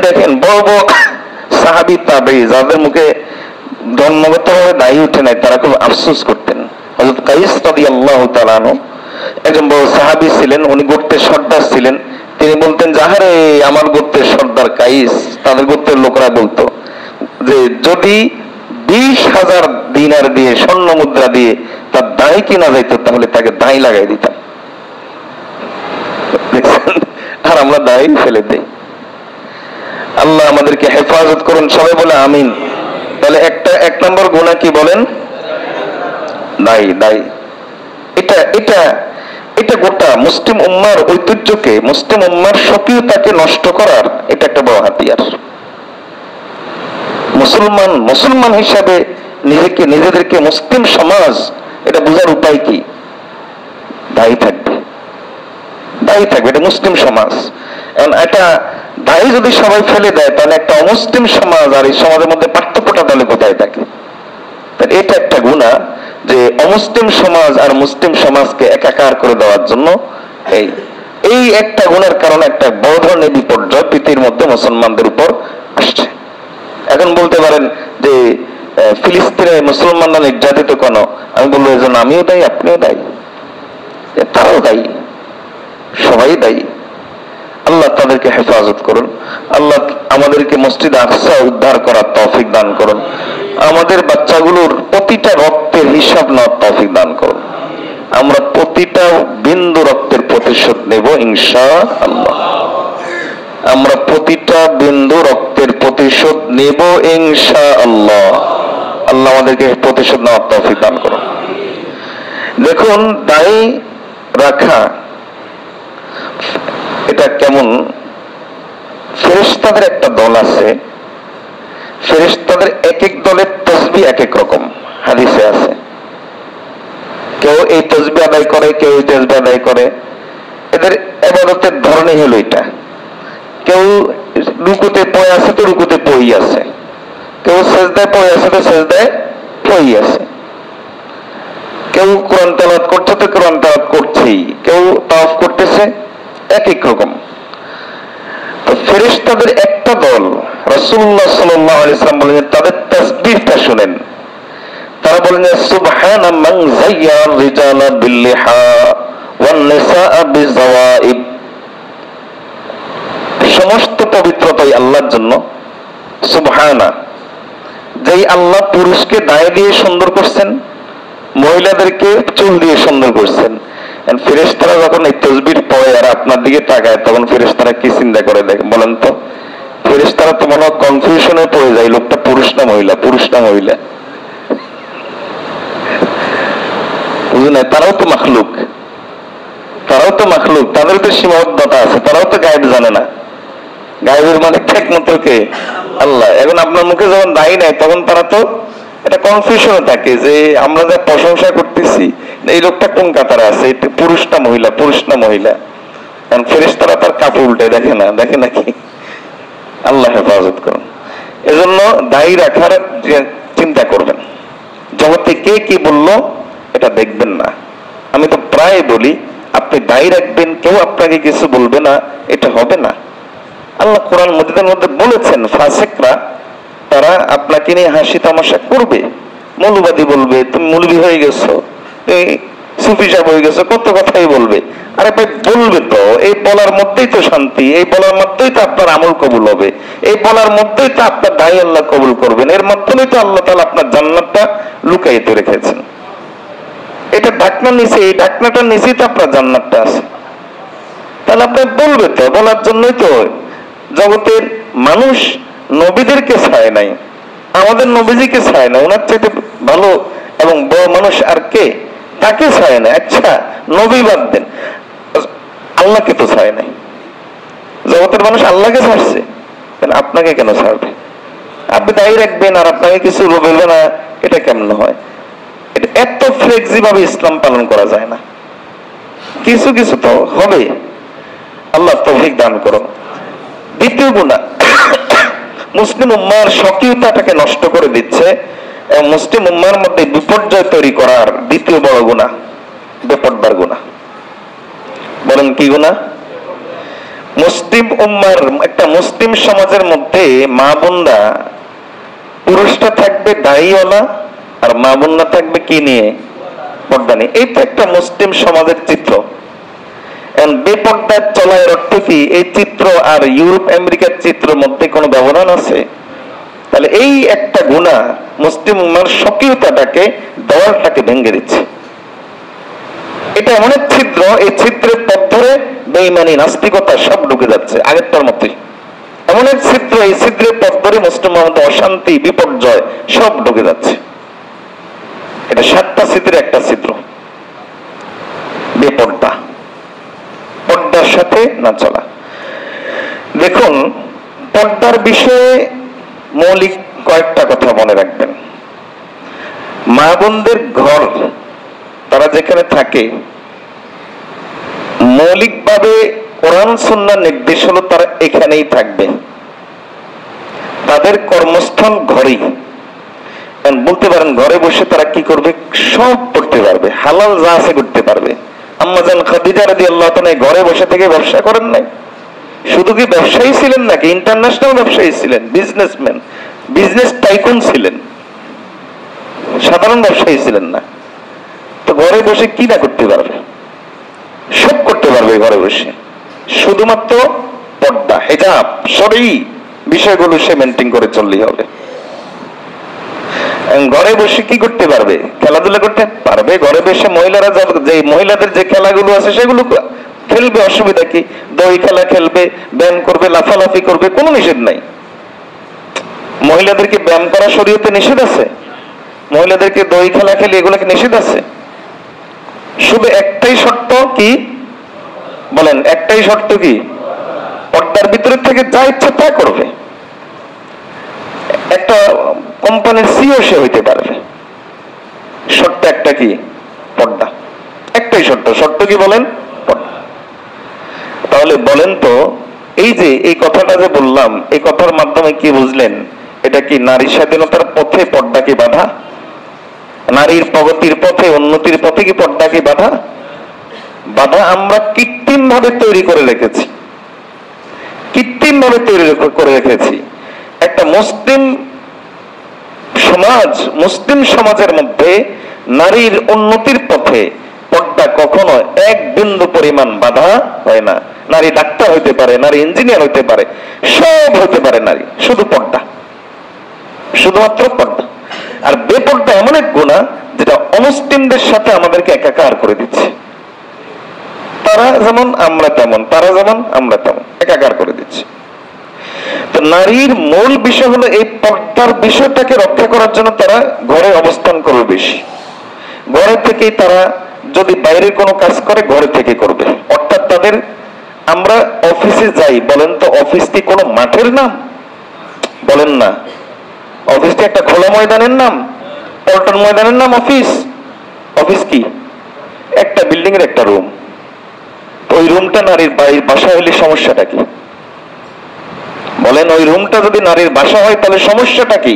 দেখেন বড় বড় সাহাবী তাবেঈ যাদের মুখে জন্মগতভাবে দাড়ি উঠে নাই, তারা খুব আফসোস করতেন। হযরত কাইস রাদিয়াল্লাহু তাআলা আনহু একজন বড় সাহাবী ছিলেন, উনি গোত্রের সর্দার ছিলেন। তিনি বলতেন, যাহারে আমার গোত্রের সর্দার কাইস, তাদের গোত্রের লোকরা বলতো যে যদি 20,000 দিনার দিয়ে, স্বর্ণ মুদ্রা দিয়ে তার দাড়ি কিনা যাইতো, তাহলে তাকে দাড়ি লাগাই দিতাম। আর আমরা দাড়ি ফেলে দেই। আল্লাহ আমাদেরকে হেফাজত করুন, সবাই বলে আমিন। তাহলে এক নম্বর গুনাহ কি বলেন? দায়ী দায়ী। এটা এটা এটা গোটা মুসলিম উম্মার ঐতিহ্যকে, মুসলিম উম্মার স্বকীয়তাকে নষ্ট করার এটা একটা বড় হাতিয়ার। মুসলমান মুসলমান হিসাবে নিজেদেরকে মুসলিম সমাজ এটা বোঝার উপায় কি? দায়ী থাকবে, দায়ী থাকবে, এটা মুসলিম সমাজ। এটা দায়ী যদি সবাই ফেলে দেয় তাহলে একটা অমুসলিম সমাজ আর এই সমাজের মধ্যে পার্থক্যটা তাহলে কোথায় থাকে? এটা একটা গুনাহ যে অমুসলিম সমাজ আর মুসলিম সমাজকে একাকার করে দেওয়ার জন্য এই একটা গুণের কারণে একটা বড় ধরনের বিপর্যয় পৃথিবীর মধ্যে মুসলমানদের উপর আসছে। এখন বলতে পারেন যে ফিলিস্তিনে মুসলমানরা নির্যাতিত কেন? আমি বলবো এই জন্য আমিও দায়ী, আপনিও দায়ী, তারাও দায়ী, সবাই দায়ী। আল্লাহ তাদেরকে হেফাজত করুন। আল্লাহ আমাদেরকে মসজিদ আকসা উদ্ধার করার তৌফিক দান করুন। আমাদের বাচ্চাগুলোর প্রতিটা রক্তের হিসাব নেওয়ার তৌফিক দান করুন। আমরা প্রতিটা বিন্দু রক্তের প্রতিশোধ নেব ইনশাআল্লাহ। আমরা প্রতিটা বিন্দু রক্তের প্রতিশোধ নেব ইনশাআল্লাহ। আল্লাহ আমাদেরকে প্রতিশোধ নেওয়ার তৌফিক দান করুন। দেখুন, দায়ী রাখা এটা কেমন? ফেরেশতাদের একটা দল আছে, ফেরেশতাদের এক এক দলের তাসবিহ এক এক রকম, হাদিসে আছে। কেউ এই তাসবিহ আদায় করে, কেউ এই তাসবিহ আদায় করে। এদের ইবাদতের ধরনই হলো এটা। কেউ রুকুতে পড়ে আছে তো রুকুতে পড়ি আছে, কেউ সিজদায় পড়ে আছে তো সিজদায় পড়ি আছে, কেউ কোরআন তেলাওয়াত করছে তো কোরআন তেলাওয়াত করছেই, কেউ তাওয়াফ করতেছে, এক এক রকম। তো ফেরেশতাদের একটা দল, রাসূলুল্লাহ সাল্লাল্লাহু আলাইহি ওয়াসাল্লাম বলেন তাদের তাসবিহটা শুনেন। তারা বলেন সুবহানা মান যায়্যার রিজালা বিল্লিহা ওয়ান নিসাআ বিযাওয়াইব। সমস্ত পবিত্রতাই আল্লাহর জন্য। সুবহানা, যেই আল্লাহ পুরুষকে দায়ে দিয়ে সুন্দর করছেন, মহিলাদেরকে চুল দিয়ে সুন্দর করছেন। ফেরেশতারা যখন এই তাসবিহ পড়ে আর আপনার দিকে তাকায় তখন ফেরেশতারা কি চিন্তা করে দেখেন বলেন তো? ফেরেশতারা তো মনে হয় কনফিউশনে পড়ে যায়, লোকটা পুরুষ না মহিলা, পুরুষ না মহিলা। বুঝলেন? তারাও তো মাখলুক, তারাও তো মাখলুক, তাদের তো সীমাবদ্ধতা আছে, তারাও তো গায়েব জানে না। গায়েবের মালিক একমাত্র কে? আল্লাহ। এখন আপনার মুখে যখন দায়ী নাই তখন তারা তো এটা কনফিউশনে থাকে যে আমরা যা প্রশংসা করতেছি এই লোকটা কোন কাতারে আছে, এটা পুরুষ না মহিলা, পুরুষ না মহিলা। কারণ ফেরেশতারা তার কাপড় উল্টে দেখে না, দেখে নাকি? আল্লাহ হেফাজত করুন। এজন্য দায়ী রাখার চিন্তা করবেন। জগতে কে কি বললো এটা দেখবেন না। আমি তো প্রায় বলি আপনি দায়ী রাখবেন, কেউ আপনাকে কিছু বলবে না, এটা হবে না। আল্লাহ কোরআন মাজিদের মধ্যে বলেছেন ফাসিকরা তারা আপনাকে নিয়ে হাসি তামাশা করবে, মৌলবাদী বলবে, তুমি মৌলবী হয়ে গেছো, তুমি সুফি সাহেব হয়ে গেছো, কত কথাই বলবে। আরে ভাই বলবে তো, এই বলার মধ্যেই তো শান্তি, এই বলার মধ্যেই তো আপনার আমল কবুল হবে, এই বলার মধ্যেই তো আপনার দায় আল্লাহ কবুল করবেন, এর মাধ্যমেই তো আল্লাহ তাআলা আপনার জান্নাতটা লুকাইতে রেখেছেন। এটা ঢাকনার নিচে, এই ঢাকনাটার নিচেই তো আপনার জান্নাতটা আছে। তাহলে আপনি বলবে তো, বলার জন্যই তো জগতের মানুষ নবীদেরকে ছায় নাই, আমাদের নবীজিকে ছায় না। ওনার চাইতে ভালো এবং বড় মানুষ আর কে? তাকে ছায় না। আচ্ছা নবী বাদ দেন, আল্লাহকে তো ছায় নাই। জগতের মানুষ আল্লাহকে ছাড়ছে, আপনাকে কেন ছাড়বে? আপনি দায়ী রাখবেন আর আপনাকে কিছু বলবে না, এটা কেমন হয়? এটা এত ফ্লেক্সি ভাবে ইসলাম পালন করা যায় না। কিছু কিছু তো হবে। আল্লাহ তৌফিক দান করুন। দ্বিতীয় গুনাহ, মুসলিম উম্মার স্বকীয়তাটাকে নষ্ট করে দিচ্ছে এবং মুসলিম উম্মার মধ্যে বিপর্যয় তৈরি করার দ্বিতীয় বড় গুনাহ বেপরদার গুনাহ। বলেন কি গুনাহ? মুসলিম উম্মার, একটা মুসলিম সমাজের মধ্যে মা বোনরা, পুরুষটা থাকবে দাড়িওয়ালা আর মা বোনরা থাকবে কি নিয়ে? পর্দা নিয়ে। এই তো একটা মুসলিম সমাজের চিত্র। বেপর্দার চলার অর্থ কি? এই চিত্র আর ইউরোপ আমেরিকার চিত্রের মধ্যে কোনো ব্যবধান আছে? তাহলে এই একটা গুনাহ মুসলিম উম্মার স্বকীয়তাটাকে, দেওয়ালটাকে ভেঙে দিচ্ছে। এটা এমন এক ছিদ্র, এই ছিদ্রের পথ ধরে বেঈমানি, নাস্তিকতা সব ঢুকে যাচ্ছে আগেরটার মতোই। এমন এক ছিদ্র, এই ছিদ্রের পথ ধরে মুসলিম মধ্যে অশান্তি, বিপর্যয় সব ঢুকে যাচ্ছে। এটা 7টা ছিদ্রের একটা ছিদ্র, বেপর্দা, পর্দার সাথে না চলা। দেখুন, পর্দার বিষয়ে মৌলিক কয়েকটা কথা মনে রাখবেন। মা বোনদের ঘর, তারা যেখানে থাকে, মৌলিকভাবে কোরআন সুন্নাহর নির্দেশ হলো তারা এখানেই থাকবে। তাদের কর্মস্থল ঘরেই। বলতে পারেন ঘরে বসে তারা কি করবে? সব করতে পারবে, হালাল যা আছে করতে পারবে। আম্মা জান খাদিজা রাদিয়াল্লাহু তাআলা ঘরে বসে থেকে ব্যবসা করেন নাই? শুধু কি ব্যবসায়ী ছিলেন নাকি? ইন্টারন্যাশনাল ব্যবসায়ী ছিলেন, বিজনেসম্যান, বিজনেস টাইকুন ছিলেন, সাধারণ ব্যবসায়ী ছিলেন না। তো ঘরে বসে কি না করতে পারবে? সব করতে পারবে ঘরে বসে, শুধুমাত্র পর্দা, হিজাব, শরঈ বিষয়গুলো সে মেনটেন করে চললেই হবে। ঘরে বসে কি করতে পারবে? খেলাধুলা করতে পারবে। ঘরে বসে মহিলারা যে মহিলাদের যে খেলাগুলো আছে সেগুলো খেলবে, অসুবিধা কি? দই খেলা খেলবে, ব্যায়াম করবে, লাফালাফি করবে, কোনো নিষেধ নাই। মহিলাদেরকে ব্যায়াম করা শরীয়তে নিষেধ আছে? মহিলাদেরকে দই খেলা খেলে এগুলোকে নিষেধ আছে? শুধু একটাই শর্ত কি বলেন? একটাই শর্ত কি? পর্দার ভিতরে থেকে যা ইচ্ছা তা করবে। একটা কোম্পানির সিইও সে হইতে পারবে, শর্ত একটা কি? পর্দা। একটাই শর্ত। শর্ত কি বলেন? পর্দা। তাহলে বলেন তো, এই যে এই কথাটা যে বললাম, এই কথার মাধ্যমে কি বুঝলেন? এটা কি নারী স্বাধীনতার পথে পর্দা কি বাধা? নারীর প্রগতির পথে, উন্নতির পথে কি পর্দা কি বাধা? বাধা আমরা কৃত্রিম ভাবে তৈরি করে রেখেছি, কৃত্রিম ভাবে তৈরি করে রেখেছি। একটা মুসলিম সমাজ, মুসলিম সমাজের মধ্যে নারীর উন্নতির পথে পর্দা কখনো এক বিন্দু পরিমাণ বাধা হয় না। নারী ডাক্তার হইতে পারে, নারী ইঞ্জিনিয়ার হইতে পারে, সব হইতে পারে নারী, শুধু পর্দা, শুধুমাত্র পর্দা। আর বেপর্দা এমন এক গুনাহ যেটা অমুসলিমদের সাথে আমাদেরকে একাকার করে দিচ্ছে। তারা যেমন আমরা তেমন, তারা যেমন আমরা তেমন, একাকার করে দিচ্ছে। তো নারীর মূল বিষয় হলো এই পর্দার বিষয়টাকে রক্ষা করার জন্য তারা ঘরে অবস্থান করবে বেশি। ঘরে থেকেই তারা যদি বাইরের কোনো কাজ করে ঘরে থেকে করবে। অর্থাৎ তাদের, আমরা অফিসে যাই, বলেন তো অফিস কি কোনো মাঠের নাম? বলেন না। অফিস কি একটা খোলা ময়দানের নাম? পল্টন ময়দানের নাম অফিস? অফিস কি? একটা বিল্ডিং এর একটা রুম। ওই রুমটা নারীর বাড়ির বাসা হলে সমস্যাটা কি? বলেন, ওই রুমটা যদি নারীর বাসা হয় তাহলে সমস্যাটা কি?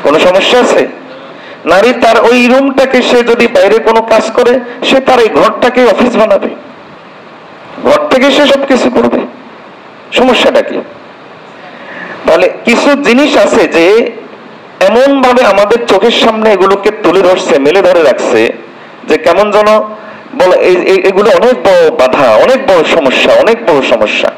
কোনো সমস্যা আছে? নারী তার ওই রুমটাকে, সে যদি বাইরে কোনো কাজ করে, সে তার এই ঘরটাকে অফিস বানাবে, ঘর থেকে সে সবকিছু করবে, সমস্যাটা কি? তাহলে কিছু জিনিস আছে যে এমন ভাবে আমাদের চোখের সামনে এগুলোকে তুলে ধরছে, মেলে ধরে রাখছে, যে কেমন যেন বলে এগুলো অনেক বড় বাধা, অনেক বড় সমস্যা, অনেক বড় সমস্যা।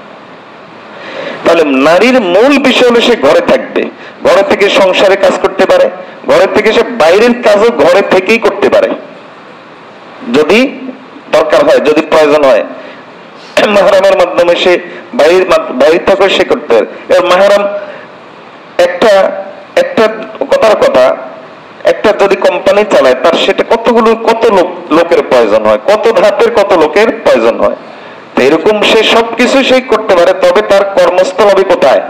তাহলে নারীর মূল বিষয় হলো সে ঘরে থাকবে, ঘরে থেকে সংসারে কাজ করতে পারে, ঘরে থেকে সে বাইরের কাজও ঘরে থেকেই করতে পারে যদি দরকার হয়, যদি প্রয়োজন হয়। মাহরামের মাধ্যমে সে বাইরে থেকে সে করতে পারে। এবার মাহরাম একটা কথার কথা, একটা যদি কোম্পানি চালায়, তার সেটা কত লোকের প্রয়োজন হয়, কত ধাপের কত লোকের প্রয়োজন হয়। এরকম সে সবকিছু সে করতে পারে, তবে তার কর্মস্থল হবে কোথায়?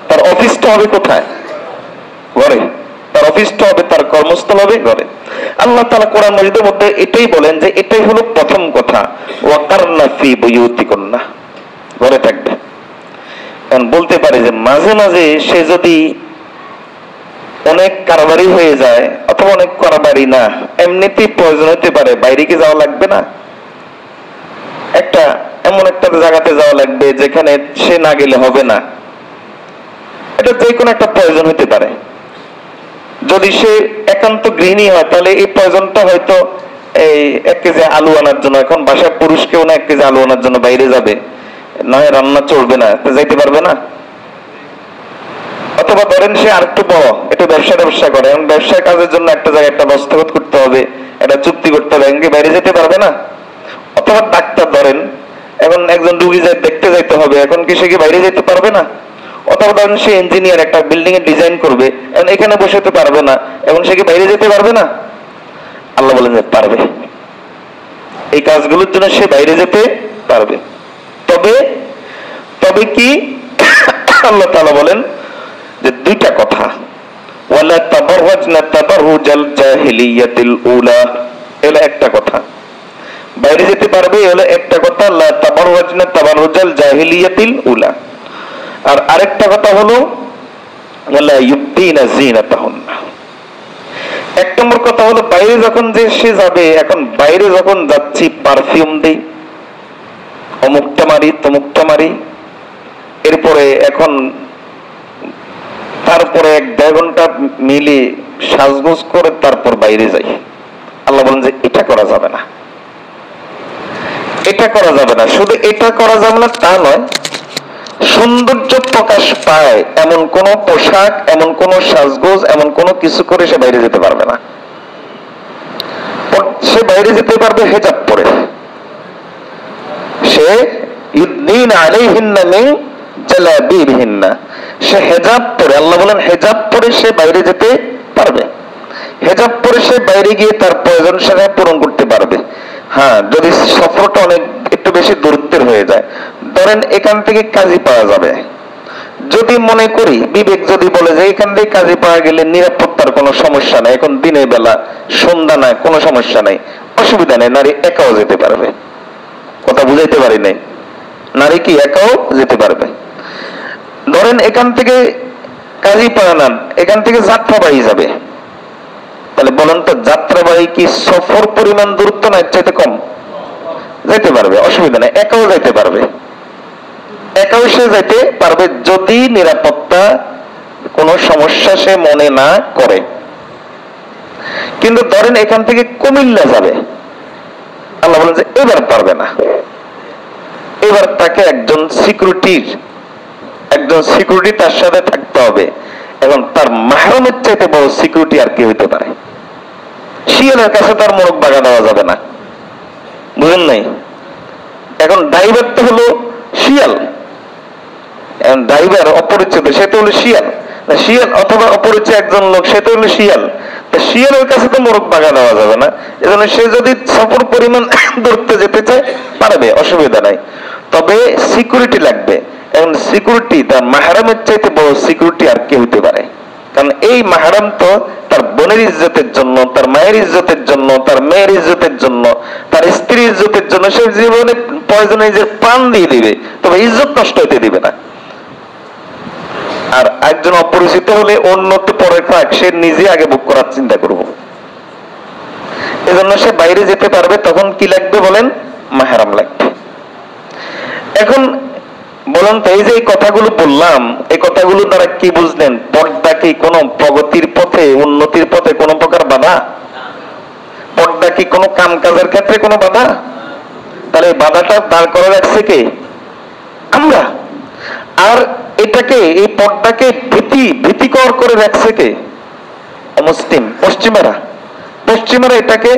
তার অফিসটা হবে কোথায়? ঘরে। তার অফিসটা হবে, তার কর্মস্থল হবে ঘরে। আল্লাহ তাআলা কোরআন মাজিদের মধ্যে এটাই বলেন যে এটাই হলো প্রথম কথা, ওয়াকারনা ফি বুয়ুতিকুন্না, ঘরে থাকবে। কারণ বলতে পারে যে মাঝে মাঝে সে যদি অনেক কারবারি হয়ে যায়, অথবা অনেক কারবারি না, এমনিতেই প্রয়োজন হতে পারে, বাইরে কি যাওয়া লাগবে না? একটা এমন একটা জায়গাতে যাওয়া লাগবে যেখানে সে না গেলে হবে না, এটা যে কোনো একটা প্রয়োজন হতে পারে। যদি সে একান্ত গৃহিণী হয়, তাহলে এই প্রয়োজনটা হয়তো এই 1 কেজি আলু আনার জন্য, এখন বাসায় পুরুষ কেউ না 1 কেজি আলু আনার জন্য বাইরে যাবে, না হয় রান্না চলবে না, যাইতে পারবে না। অথবা ধরেন সে আরেকটু বড়, এটা ব্যবসা করে, এবং ব্যবসার কাজের জন্য একটা জায়গায় একটা দস্তখত করতে হবে, একটা চুক্তি করতে হবে, এমনি বাইরে যেতে পারবে না। অথবা ডাক্তার ধরেন, এখন একজন রুগী দেখতে যাইতে হবে, এখন কি সে কি বাইরে যেতে পারবে না? অথবা ধরেন সে ইঞ্জিনিয়ার, একটা বিল্ডিং এর ডিজাইন করবে, এখন এখানে বসে তো পারবে না, এখন সে কি বাইরে যেতে পারবে না? আল্লাহ বলেন যে পারবে, এই কাজগুলোর জন্য সে বাইরে যেতে পারবে। তবে তবে কি আল্লাহ তাআলা বলেন যে দুইটা কথা, ওয়ালা তাবাররাজনা তাবাররুজাল জাহিলিয়াতিল উলা, এটা একটা কথা, বাইরে যেতে পারবে হলো একটা কথা, লা তাবাররাজনা তাবাররুজাল জাহিলিয়াতিল উলা। আর আরেকটা কথা হলো ওয়ালা ইউবদিনা যিনাতাহুন্না। এক নম্বর কথা হলো বাইরে যখন যে সে যাবে, এখন বাইরে যখন যাচ্ছি পারফিউম দেই, অমুকটা মারি তমুকটা মারি, এরপরে এখন তারপরে 1-1.5 ঘন্টা মিলে সাজগোজ করে তারপর বাইরে যাই। আল্লাহ বলেন যে এটা করা যাবে না, এটা করা যাবে না। শুধু এটা করা যাবে না তা নয়, সৌন্দর্য প্রকাশ পায় এমন কোন পোশাক, এমন কোন সাজগোজ, এমন কোন কিছু করে সে বাইরে যেতে পারবে না। সে বাইরে যেতে পারবে হেজাব পরে, সে ইউদনিনা আলাইহিন্না মিন জালাবিবিহিন্না, সে হেজাব পরে, আল্লাহ বলেন হেজাব পরে সে বাইরে যেতে পারবে। হেজাব পরে সে বাইরে গিয়ে তার প্রয়োজন সেটা পূরণ করতে পারবে। হ্যাঁ, যদি সফরটা অনেক একটু বেশি দূরত্বের হয়ে যায়, ধরেন এখান থেকে কাজী পাওয়া যাবে, যদি মনে করি বিবেক যদি বলে যে এখান থেকে কাজী পাওয়া গেলে নিরাপত্তার কোনো সমস্যা নাই, এখন দিনের বেলা সন্ধ্যা নাই, কোনো সমস্যা নাই, অসুবিধা নেই, নারী একাও যেতে পারবে। কথা বুঝাইতে পারি নাই? নারী কি একাও যেতে পারবে। ধরেন এখান থেকে কাজী পাওয়া না, এখান থেকে যাত্রাবাহী যাবে, তাহলে বলেন তো যাত্রাবাহী কি সফর পরিমাণ দূরত্ব না চাইতে কম? যেতে পারবে, অসুবিধা নেই, একাও যেতে পারবে, একাও সে যেতে পারবে যদি নিরাপত্তা কোনো সমস্যা সে মনে না করে। কিন্তু ধরেন এখান থেকে কুমিল্লা যাবে, আল্লাহ বলেন যে এবার পারবে না, এবার তাকে একজন সিকিউরিটি তার সাথে থাকতে হবে। এখন তার মাহরমের চাইতে বড় সিকিউরিটি আর কি হইতে পারে? শিয়ালের কাছে তার মোরগ বাগা দেওয়া যাবে না, বুঝেন নাই? এখন ড্রাইভার তো হলো শিয়াল, ড্রাইভার অপরিচিত, সেটা হলো শিয়াল, শিয়াল অথবা অপরিচিত একজন লোক, সেটা হলো শিয়াল। শিয়ালের কাছে তো মোরগ বাগা দেওয়া যাবে না, এজন্য সে যদি সফর পরিমাণ ধরতে যেতে চায় পারবে, অসুবিধা নাই। তবে সিকিউরিটি লাগবে। এখন সিকিউরিটি তার মাহরামের চাইতে বড় সিকিউরিটি আর কি হইতে পারে? কারণ এই মাহরাম তো তার বোনের ইজ্জতের জন্য, তার মায়ের ইজ্জতের জন্য, তার মেয়ের ইজ্জতের জন্য, তার স্ত্রীর ইজ্জতের জন্য সে জীবনে প্রয়োজনে নিজের প্রাণ দিয়ে দিবে, তবে ইজ্জত নষ্ট হইতে দিবে না। আর একজন অপরিচিত হলে অন্যত পরে থাক, সে নিজে আগে বুক করার চিন্তা করব। এজন্য সে বাইরে যেতে পারবে, তখন কি লাগবে বলেন? মাহরাম লাগবে। এখন বলুন তো, এই যে এই কথাগুলো বললাম, এই কথাগুলো দ্বারা কি বুঝলেন? পর্দা কি কোনো প্রগতির পথে, উন্নতির পথে কোনো প্রকার বাধা? পর্দা কি কোনো কাম কাজের ক্ষেত্রে কোনো বাধা? তাহলে এই বাধাটা দাঁড় করে রাখছে কে? আমরা। আর এটাকে, এই পর্দাকে ভীতিকর করে রাখছে কে? অমুসলিম, পশ্চিমারা এটাকে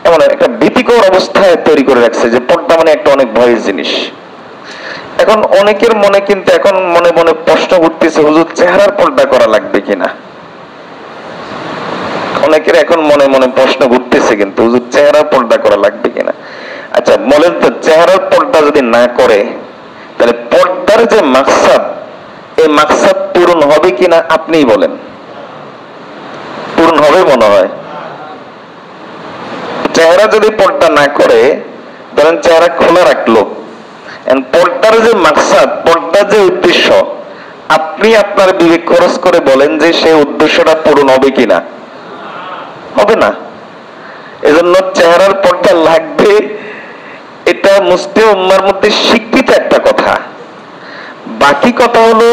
এমন একটা ভীতিকর অবস্থায় তৈরি করে রাখছে যে পর্দা মানে একটা অনেক ভয়ের জিনিস। এখন অনেকের মনে কিন্তু এখন মনে মনে প্রশ্ন উঠতেছে, হুজুর চেহারার পর্দা করা লাগবে কিনা? অনেকের এখন মনে মনে প্রশ্ন উঠতেছে কিন্তু, হুজুর চেহারার পর্দা করা লাগবে কিনা? আচ্ছা বলেন তো, চেহারার পর্দা যদি না করে তাহলে পর্দার যে মাকসাদ, এই মাকসাদ পূরণ হবে কিনা আপনিই বলেন? পূরণ হবে মনে হয়? চেহারা যদি পর্দা না করে, ধরেন চেহারা খোলা রাখলো, পর্দার যে মাকসাদ, পর্দার যে উদ্দেশ্য, আপনি আপনার বিবেক খরচ করে বলেন যে সেই উদ্দেশ্যটা পূরণ হবে কিনা? হবে না। এজন্য চেহারার পর্দা লাগবে, এটা মুসলিম উম্মার মধ্যে স্বীকৃত একটা কথা। বাকি কথা হলো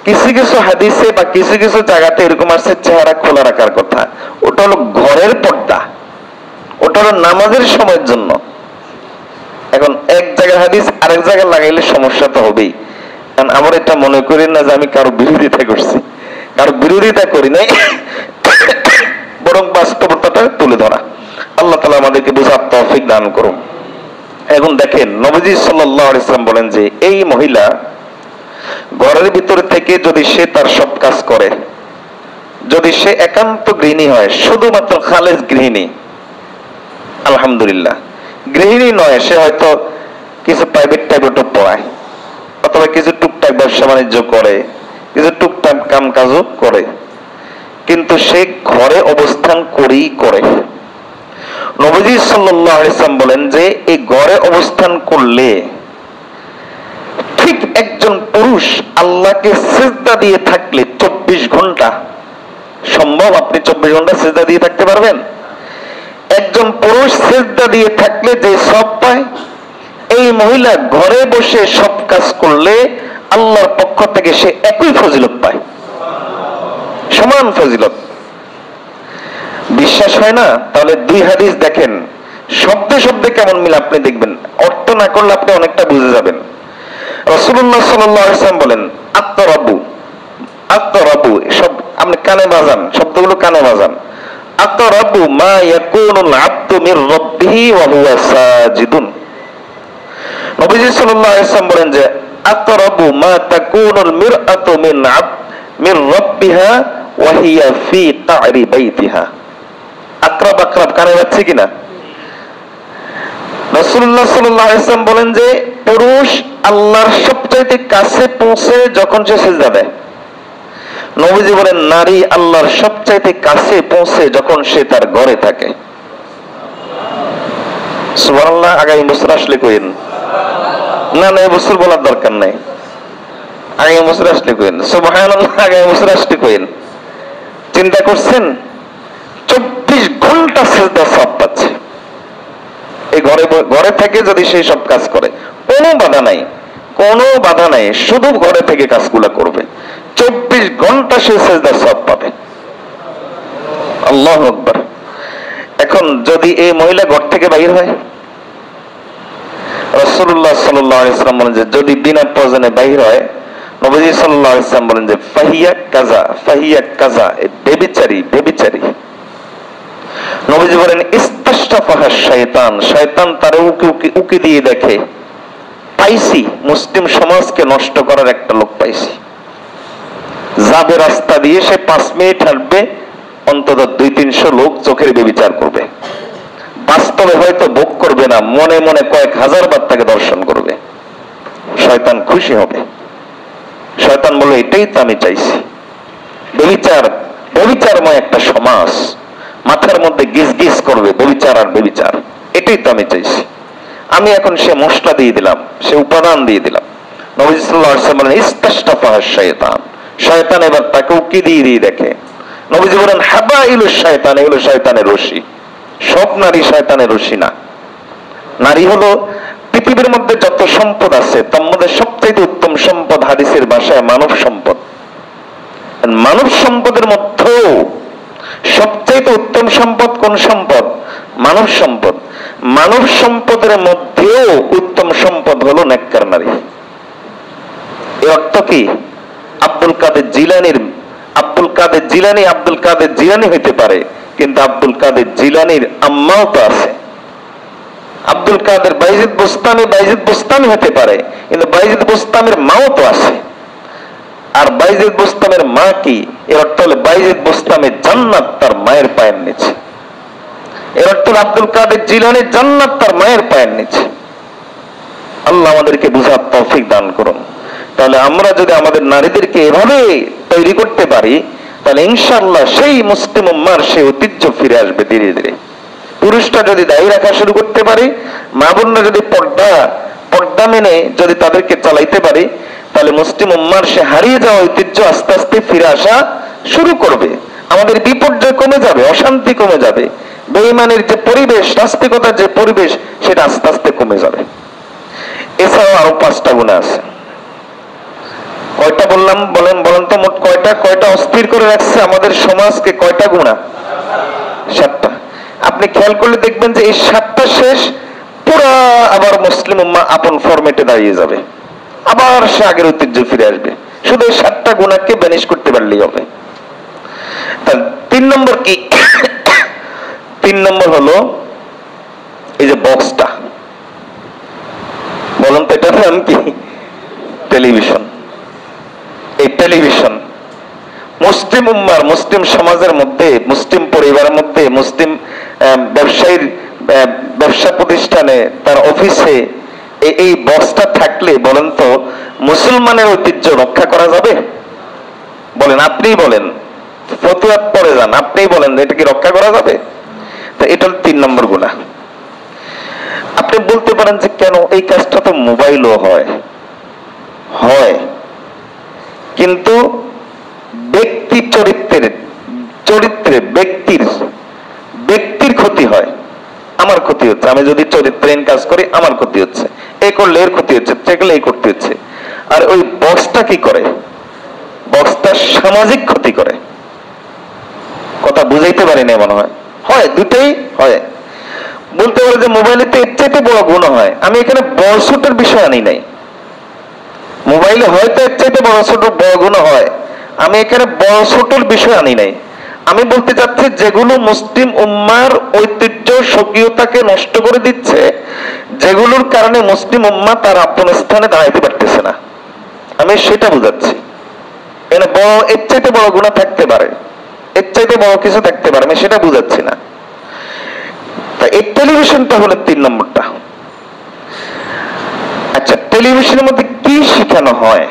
কিছু কিছু হাদিসে বা কিছু কিছু জায়গাতে এরকম আছে চেহারা খোলা রাখার কথা, ওটা হলো ঘরের পর্দা, ওটা হলো নামাজের সময়ের জন্য। এখন এক জায়গার হাদিস আরেক জায়গায় লাগাইলে সমস্যা তো হবেই। কারণ আমার এটা মনে করি না যে আমি কারো বিরোধিতা করছি, কারো বিরোধিতা করি নাই, বরং বাস্তবতাটা তুলে ধরা। আল্লাহ তাআলা আমাদেরকে বুঝার তৌফিক দান করুন। এখন দেখেন, নবীজি সাল্লাল্লাহু আলাইহি ওয়াসাল্লাম বলেন যে এই মহিলা ঘরের ভিতরে থেকে যদি সে তার সব কাজ করে, যদি সে একান্ত গৃহিণী হয়, শুধুমাত্র খালেজ গৃহিণী, আলহামদুলিল্লাহ। গৃহিণী নয়, সে হয়তো কিছু প্রাইভেট টাইভেটও পড়ায়, অথবা কিছু টুকটাক ব্যবসা বাণিজ্য করে, কিছু টুকটাক কাম কাজও করে, কিন্তু সে ঘরে অবস্থান করেই করে। নবীজি সাল্লাল্লাহু আলাইহি ওয়াসাল্লাম বলেন যে এই ঘরে অবস্থান করলে ঠিক একজন পুরুষ আল্লাহকে সিজদা দিয়ে থাকলে 24 ঘন্টা, সম্ভব আপনি 24 ঘন্টা সিজদা দিয়ে থাকতে পারবেন? একজন পুরুষ সিজদা দিয়ে থাকলে যে সব পায়, এই মহিলা ঘরে বসে সব কাজ করলে আল্লাহর পক্ষ থেকে সে একই ফজিলত পায়, সমান ফজিলত। বিশ্বাস হয় না? তাহলে দুই হাদিস দেখেন, শব্দে শব্দে কেমন মিল আপনি দেখবেন, অর্থ না করলে আপনি অনেকটা বুঝে যাবেন। রাসূলুল্লাহ সাল্লাল্লাহু আলাইহি ওয়াসাল্লাম বলেন আত-তারাবু, আত-তারাবু, সব আপনি কানে বাজান, শব্দগুলো কানে বাজান। আত-তারাবু মা ইয়াকুনুল আবদু মির রাব্বিহি ওয়া হুয়া সাজিদুন। নবীজি সাল্লাল্লাহু আলাইহি ওয়াসাল্লাম বলেন যে আত-তারাবু মা তাকুনুল মিরআতু মির রাব্বিহা ওয়া হিয়া ফি কা'রি বাইতিহা। আকরাব আকরাব কানে যাচ্ছে কিনা? রাসূলুল্লাহ সাল্লাল্লাহু আলাইহি ওয়াসাল্লাম বলেন যে পুরুষ আল্লাহর সবচাইতে কাছে পৌঁছে যখন সে সিজদা দেয়। নবীজি বলেন নারী আল্লাহর সবচাইতে কাছে পৌঁছে যখন সে তার ঘরে থাকে। সুবহানাল্লাহ। আগামী বছর আসলে কইেন না, না এই বছর বলার দরকার নাই, আগামী বছর আসলে কইেন সুবহানাল্লাহ। আগামী বছর আসলে কইেন। চিন্তা করছেন 24 ঘন্টা সিজদা সওয়াব পাচ্ছে এই ঘরে থেকে যদি সেই সব কাজ করে, কোনো বাধা নাই, কোনো বাধা নাই, শুধু ঘরে থেকে কাজগুলো করবে, 24 ঘন্টা সে সিজদার সওয়াব পাবে। আল্লাহু আকবার। এখন যদি এই মহিলা ঘর থেকে বাইর হয়, রাসূলুল্লাহ সাল্লাল্লাহু আলাইহি ওয়াসাল্লাম বলেন যে যদি বিনা প্রয়োজনে বাইর হয়, নবীজি সাল্লাল্লাহু আলাইহি ওয়াসাল্লাম বলেন যে ফাহিয়া কাজা, ফাহিয়া কাজা, বেবিচারী, বেবিচারী। নবীজি বলেন ইস্তাশরাফাহা শয়তান, শয়তান তার উকি দিয়ে দেখে, পাইছি মুসলিম সমাজকে নষ্ট করার একটা লোক পাইছি, যাবে রাস্তা দিয়ে সে 5 মিনিট হাঁটবে, অন্তত 200-300 লোক চোখের বেবিচার করবে। বাস্তবে হয়তো ভোগ করবে না, মনে মনে কয়েক হাজার বার তাকে দর্শন করবে। শয়তান খুশি হবে। শয়তান বলে এটাই তো আমি চাইছি, বেবিচার, বেবিচারময় একটা সমাজ, মাথার মধ্যে গিজ গিজ করবে বেবিচার আর বেবিচার, এটাই তো আমি চাইছি। আমি এখন সে মশলা দিয়ে দিলাম, সে উপাদান দিয়ে দিলাম। নবী সাল্লাল্লাহু আলাইহি ওয়াসাল্লাম বলেন ইস্তাশরাফাহা শয়তান, শয়তান এবার তাকে উকি দিয়ে দিয়ে দেখে। নবীজি বলেন হাবাইলুশ শয়তান, এগুলো শয়তানের রশি। সব নারী শয়তানের রশি না। নারী হলো পৃথিবীর মধ্যে যত সম্পদ আছে তার মধ্যে সবচেয়ে উত্তম সম্পদ হাদিসের ভাষায় মানব সম্পদ। মানব সম্পদের মধ্যেও সবচেয়ে উত্তম সম্পদ কোন সম্পদ? মানব সম্পদ। মানব সম্পদের মধ্যেও উত্তম সম্পদ হলো নেককার নারী। এর অর্থ কি? আব্দুল কাদের জিলানী হইতে পারে, কিন্তু আব্দুল কাদের জিলানীর আম্মাও তো আছে। আব্দুল কাদের বাইজিদ বোস্তামি হতে পারে, কিন্তু বাইজিদ বোস্তামির মাও তো আছে। আর বাইজিদ বোস্তামের মা কি? এর অর্থ হলো বাইজিদ বোস্তামের জান্নাত তার মায়ের পায়ের নিচে। এর অর্থ হলো আব্দুল কাদের জিলানীর জান্নাত তার মায়ের পায়ের নিচে। আল্লাহ আমাদেরকে বুঝার তৌফিক দান করুন। তাহলে আমরা যদি আমাদের নারীদেরকে এভাবে তৈরি করতে পারি, তাহলে ইনশাআল্লাহ সেই মুসলিম উম্মার সেই ঐতিহ্য ফিরে আসবে ধীরে ধীরে। পুরুষটা যদি দায়ী রাখা শুরু করতে পারে, মা বোনরা যদি পর্দা মেনে যদি তাদেরকে চালাইতে পারে, তাহলে মুসলিম উম্মার সে হারিয়ে যাওয়া ঐতিহ্য আস্তে আস্তে ফিরে আসা শুরু করবে। আমাদের বিপর্যয় কমে যাবে, অশান্তি কমে যাবে, বেঈমানের যে পরিবেশ, নাস্তিকতার যে পরিবেশ, সেটা আস্তে আস্তে কমে যাবে। এছাড়াও আরো 5টা গুণ আছে। কয়টা বললাম? বলেন তো মোট কয়টা অস্থির করে রাখছে আমাদের সমাজকে? কয়টা গুণা? 7টা। আপনি খেয়াল করলে দেখবেন যে এই 7টা শেষ, পুরা আবার মুসলিম উম্মাহ আপন ফরম্যাটে দাঁড়িয়ে যাবে, আবার সে আগের ঐতিহ্য ফিরে আসবে। শুধু এই 7টা গুণাকে ব্যানিশ করতে পারলেই হবে। 3 নম্বর কি? 3 নম্বর হলো এই যে বক্সটা, বলুন তো এটার নাম কি? টেলিভিশন। এই টেলিভিশন মুসলিম উম্মার, মুসলিম সমাজের মধ্যে, মুসলিম পরিবারের মধ্যে, মুসলিম ব্যবসায়ীর ব্যবসা প্রতিষ্ঠানে, তার অফিসে এই বক্সটা থাকলে বলেন তো মুসলমানের ঐতিহ্য রক্ষা করা যাবে? বলেন, আপনিই বলেন, ফতুয়া পড়ে যান, আপনিই বলেন এটা কি রক্ষা করা যাবে? তা এটা 3 নম্বর গুনাহ। আপনি বলতে পারেন যে কেন, এই কাজটা তো মোবাইলও হয়, কিন্তু ব্যক্তি চরিত্রে ব্যক্তির ক্ষতি হয়, আমার ক্ষতি হচ্ছে। আমি যদি চরিত্রহীন কাজ করি আমার ক্ষতি হচ্ছে, এ করলে এর ক্ষতি হচ্ছে, সে করলে এই করতে হচ্ছে। আর ওই বক্সটা কি করে? বক্সটা সামাজিক ক্ষতি করে। কথা বুঝাইতে পারি না মনে হয়। দুটোই হয়। বলতে পারে যে মোবাইলে তো এর চাইতে বড় গুণ হয়। আমি এখানে বড় ছোটের বিষয় আনি নাই। মোবাইলে হয়তো এর চাইতে বড় ছোট বড় গুণ হয়, আমি এখানে বড় ছোটের বিষয় আনি নাই। আমি বলতে চাচ্ছি যেগুলো মুসলিম উম্মার ঐতিহ্য স্বকীয়তাকে নষ্ট করে দিচ্ছে, যেগুলোর কারণে মুসলিম উম্মা তার আপন স্থানে দাঁড়াইতে পারতেছে না, আমি সেটা বুঝাচ্ছি। এখানে বড়, এর চাইতে বড় গুণা থাকতে পারে, এর চাইতে বড় কিছু থাকতে পারে, আমি সেটা বুঝাচ্ছি না। এই টেলিভিশনটা হলো 3 নম্বরটা। আচ্ছা, টেলিভিশনের মধ্যে কি শেখানো হয়?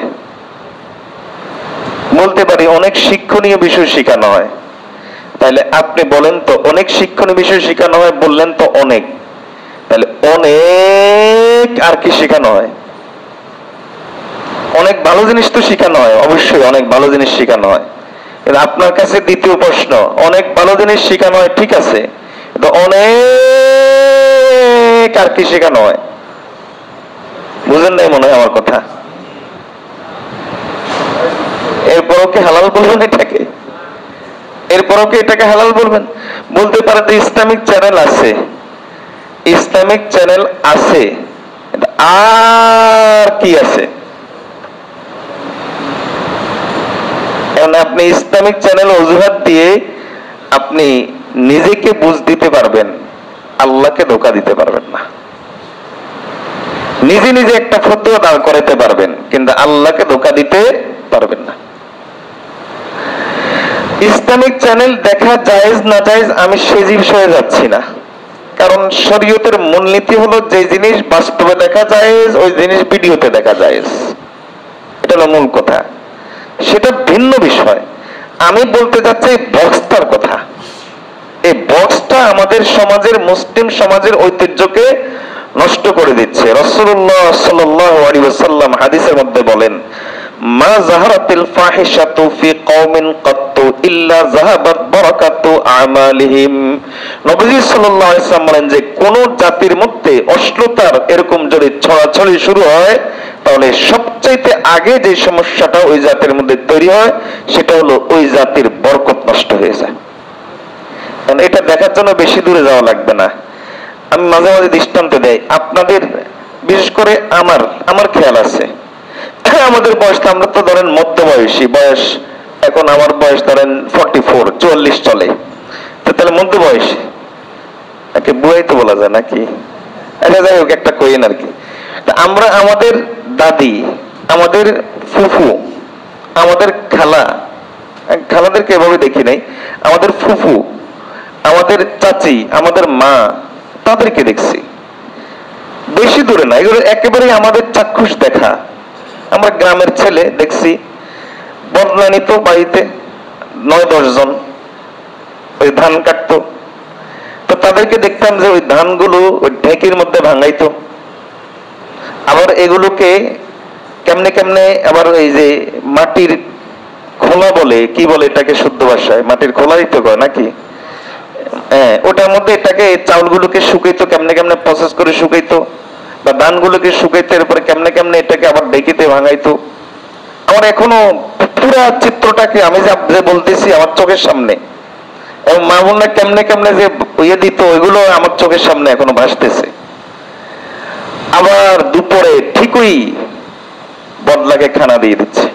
বলতে পারি অনেক শিক্ষণীয় বিষয় শেখানো হয়। তাহলে আপনি বলেন তো, অনেক শিক্ষণীয় বিষয় শেখানো হয় বললেন তো অনেক, তাহলে অনেক আর কি শেখানো হয়? অনেক ভালো জিনিস তো শেখানো হয়, অবশ্যই অনেক ভালো জিনিস শেখানো হয়। কিন্তু আপনার কাছে দ্বিতীয় প্রশ্ন, অনেক ভালো জিনিস শেখানো হয় ঠিক আছে, কিন্তু অনেক আর কি শেখানো হয়? বুঝেন নাই মনে হয় আমার কথা। এরপরও কি হালাল বলবেন এটাকে? এরপরও কি এটাকে হালাল বলবেন? বলতে পারেন যে ইসলামিক চ্যানেল আছে, ইসলামিক চ্যানেল আছে, আর কি আছে? আপনি ইসলামিক চ্যানেল অজুহাত দিয়ে আপনি নিজেকে বুঝ দিতে পারবেন, আল্লাহকে ধোঁকা দিতে পারবেন না। নিজে নিজে একটা ফতোয়া দাঁড় করাতে পারবেন, কিন্তু আল্লাহকে ধোঁকা দিতে পারবেন না। ইসলামিক চ্যানেল দেখা জায়েজ না জায়েজ আমি সেই বিষয়ে যাচ্ছি না, কারণ শরীয়তের মূলনীতি হলো যে জিনিস বাস্তবে দেখা জায়েজ ওই জিনিস ভিডিওতে দেখা জায়েজ, এটা হলো মূল কথা। সেটা ভিন্ন বিষয়। আমি বলতে চাচ্ছি বক্সটার কথা। এই বক্সটা আমাদের সমাজের, মুসলিম সমাজের ঐতিহ্যকে নষ্ট করে দিচ্ছে। রাসূলুল্লাহ সাল্লাল্লাহু আলাইহি ওয়াসাল্লাম হাদিসের মধ্যে বলেন, মা যাহারাতিল ফাহিশাতু ফি কওমিন কাত্তু ইল্লা যাহাবাত বারাকাতু আমালিহিম। নবী সাল্লাল্লাহু আলাইহি ওয়াসাল্লাম বলেন যে কোন জাতির মধ্যে অশ্লীলতার এরকম যদি ছড়াছড়ি শুরু হয়, তাহলে সবচাইতে আগে যে সমস্যাটা ওই জাতির মধ্যে তৈরি হয় সেটা হলো ওই জাতির বরকত নষ্ট হয়ে যায়। কারণ এটা দেখার জন্য বেশি দূরে যাওয়া লাগবে না। আমি মাঝে মাঝে দৃষ্টান্ত দেই আপনাদের, বিশেষ করে আমার খেয়াল আছে, আমাদের বয়সটা, আমরা তো ধরেন মধ্যবয়সী বয়স, এখন আমার বয়স ধরেন 44 চলে, তো তাহলে মধ্যবয়সী একে বুয়াই তো বলা যায় নাকি? আচ্ছা যাই হোক, একটা কইন আর কি। আমরা আমাদের দাদি, আমাদের ফুফু, আমাদের খালাদেরকে এভাবে দেখি নাই, আমাদের ফুফু, আমাদের চাচি, আমাদের মা, তাদেরকে দেখছি। বেশি দূরে না, এগুলো একেবারেই আমাদের চাক্ষুষ দেখা। আমরা গ্রামের ছেলে দেখছি বদলা নিত বাড়িতে 9-10 জন, ওই ধান কাটতো, তো তাদেরকে দেখতাম যে ওই ধানগুলো ওই ঢেঁকির মধ্যে ভাঙাইতো, আবার এগুলোকে কেমনে কেমনে আবার এই যে মাটির খোলা বলে, কি বলে এটাকে শুদ্ধ ভাষায়, মাটির খোলাই তো কয় নাকি, হ্যাঁ, ওটার মধ্যে এটাকে চাউলগুলোকে শুকাইতো, কেমনে কেমনে প্রসেস করে শুকাইতো, বা ধানগুলোকে শুকাইতো, এরপরে কেমনে কেমনে এটাকে আবার ঢেকিতে ভাঙাইতো। আমার এখনো পুরা চিত্রটাকে আমি যে বলতেছি আমার চোখের সামনে, এবং মা বোনরা কেমনে কেমনে যে ইয়ে দিত, ওইগুলো আমার চোখের সামনে এখনো ভাসতেছে। আবার দুপুরে ঠিকই বদলাকে খানা দিয়ে দিচ্ছে,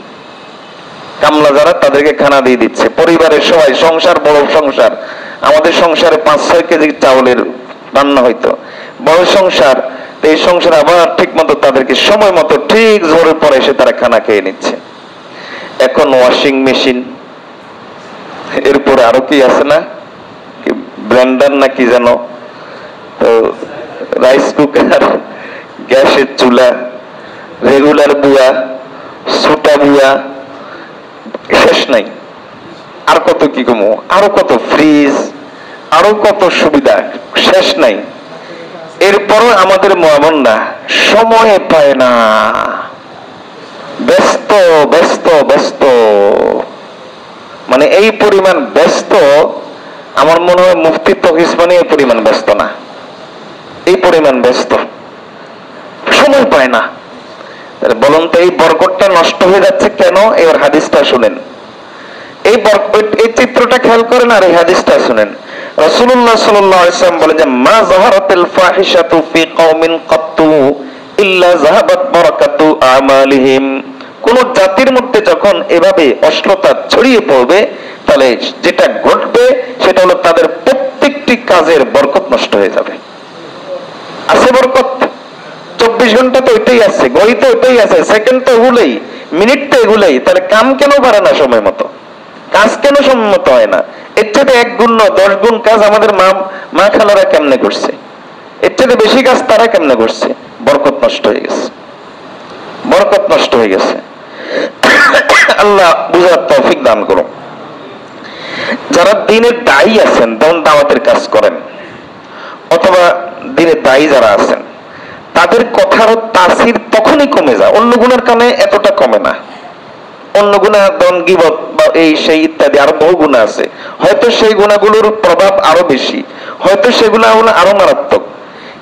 কামলা যারা তাদেরকে খানা দিয়ে দিচ্ছে। পরিবারের সবাই, সংসার বড় সংসার, আমাদের সংসারে 5-6 কেজি চাউলের রান্না হইতো, বড় সংসার, এই সংসার আবার ঠিক মতো তাদেরকে সময় মতো ঠিক জোরের পরে এসে তারা খানা খেয়ে নিচ্ছে। এখন ওয়াশিং মেশিন, এরপরে আরো কি আছে না, ব্লেন্ডার না কি যেন, তো রাইস কুকার, গ্যাসের চুলা, রেগুলার বুয়া, সুটা বুয়া, শেষ নাই। আর কত কি কমো, আরো কত ফ্রিজ, আরো কত সুবিধা, শেষ নাই। এরপরও আমাদের এমন না, সময় পায় না, ব্যস্ত ব্যস্ত ব্যস্ত, মানে এই পরিমাণ ব্যস্ত, আমার মনে হয় মুফতি তৌহিদ উসমানী এই পরিমাণ ব্যস্ত না, এই পরিমাণ ব্যস্ত, সময় পায় না। বলুন তো এই বরকতটা নষ্ট হয়ে যাচ্ছে কেন? এবার হাদিসটা শুনেন, এই চিত্রটা খেয়াল করেন আর এই হাদিসটা শুনেন। রাসূলুল্লাহ সাল্লাল্লাহু আলাইহি ওয়াসাল্লাম বলেন যে মা যাহারাতিল ফাহিশাতু ফি কওমিন কাত্তু ইল্লা যাহাবাত বারাকাতু আমালিহিম। কোন জাতির মধ্যে যখন এভাবে অশ্লীলতা ছড়িয়ে পড়বে, তাহলে যেটা ঘটবে সেটা হলো তাদের প্রত্যেকটি কাজের বরকত নষ্ট হয়ে যাবে। আছে বরকত? 24 ঘন্টা তো এটাই আছে, ঘড়ি তো এটাই আছে, সেকেন্ড তো এগুলোই, মিনিট তো এগুলোই, তাহলে কাম কেন পারে না সময় মতো, কাজ কেন সময় মতো হয় না? এর চেয়ে 1 গুণ 10 গুণ কাজ আমাদের মা খালারা কেমনে করছে, এর চেয়ে বেশি কাজ তারা কেমনে করছে। বরকত নষ্ট হয়ে গেছে, বরকত নষ্ট হয়ে গেছে। আল্লাহ বুঝার তৌফিক দান করুন। যারা দিনের দায়ী আছেন, যেমন দাওয়াতের কাজ করেন, অথবা দিনের দায়ী যারা আছেন, তাদের কথার তাসির তখনই কমে যায়, অন্য গুণের কারণে এতটা কমে না। অন্য গুণা, যেমন গীবত বা এই সেই ইত্যাদি আরো বহু গুণা আছে, হয়তো সেই গুণাগুলোর প্রভাব আরো বেশি, হয়তো সেগুলো আরো মারাত্মক,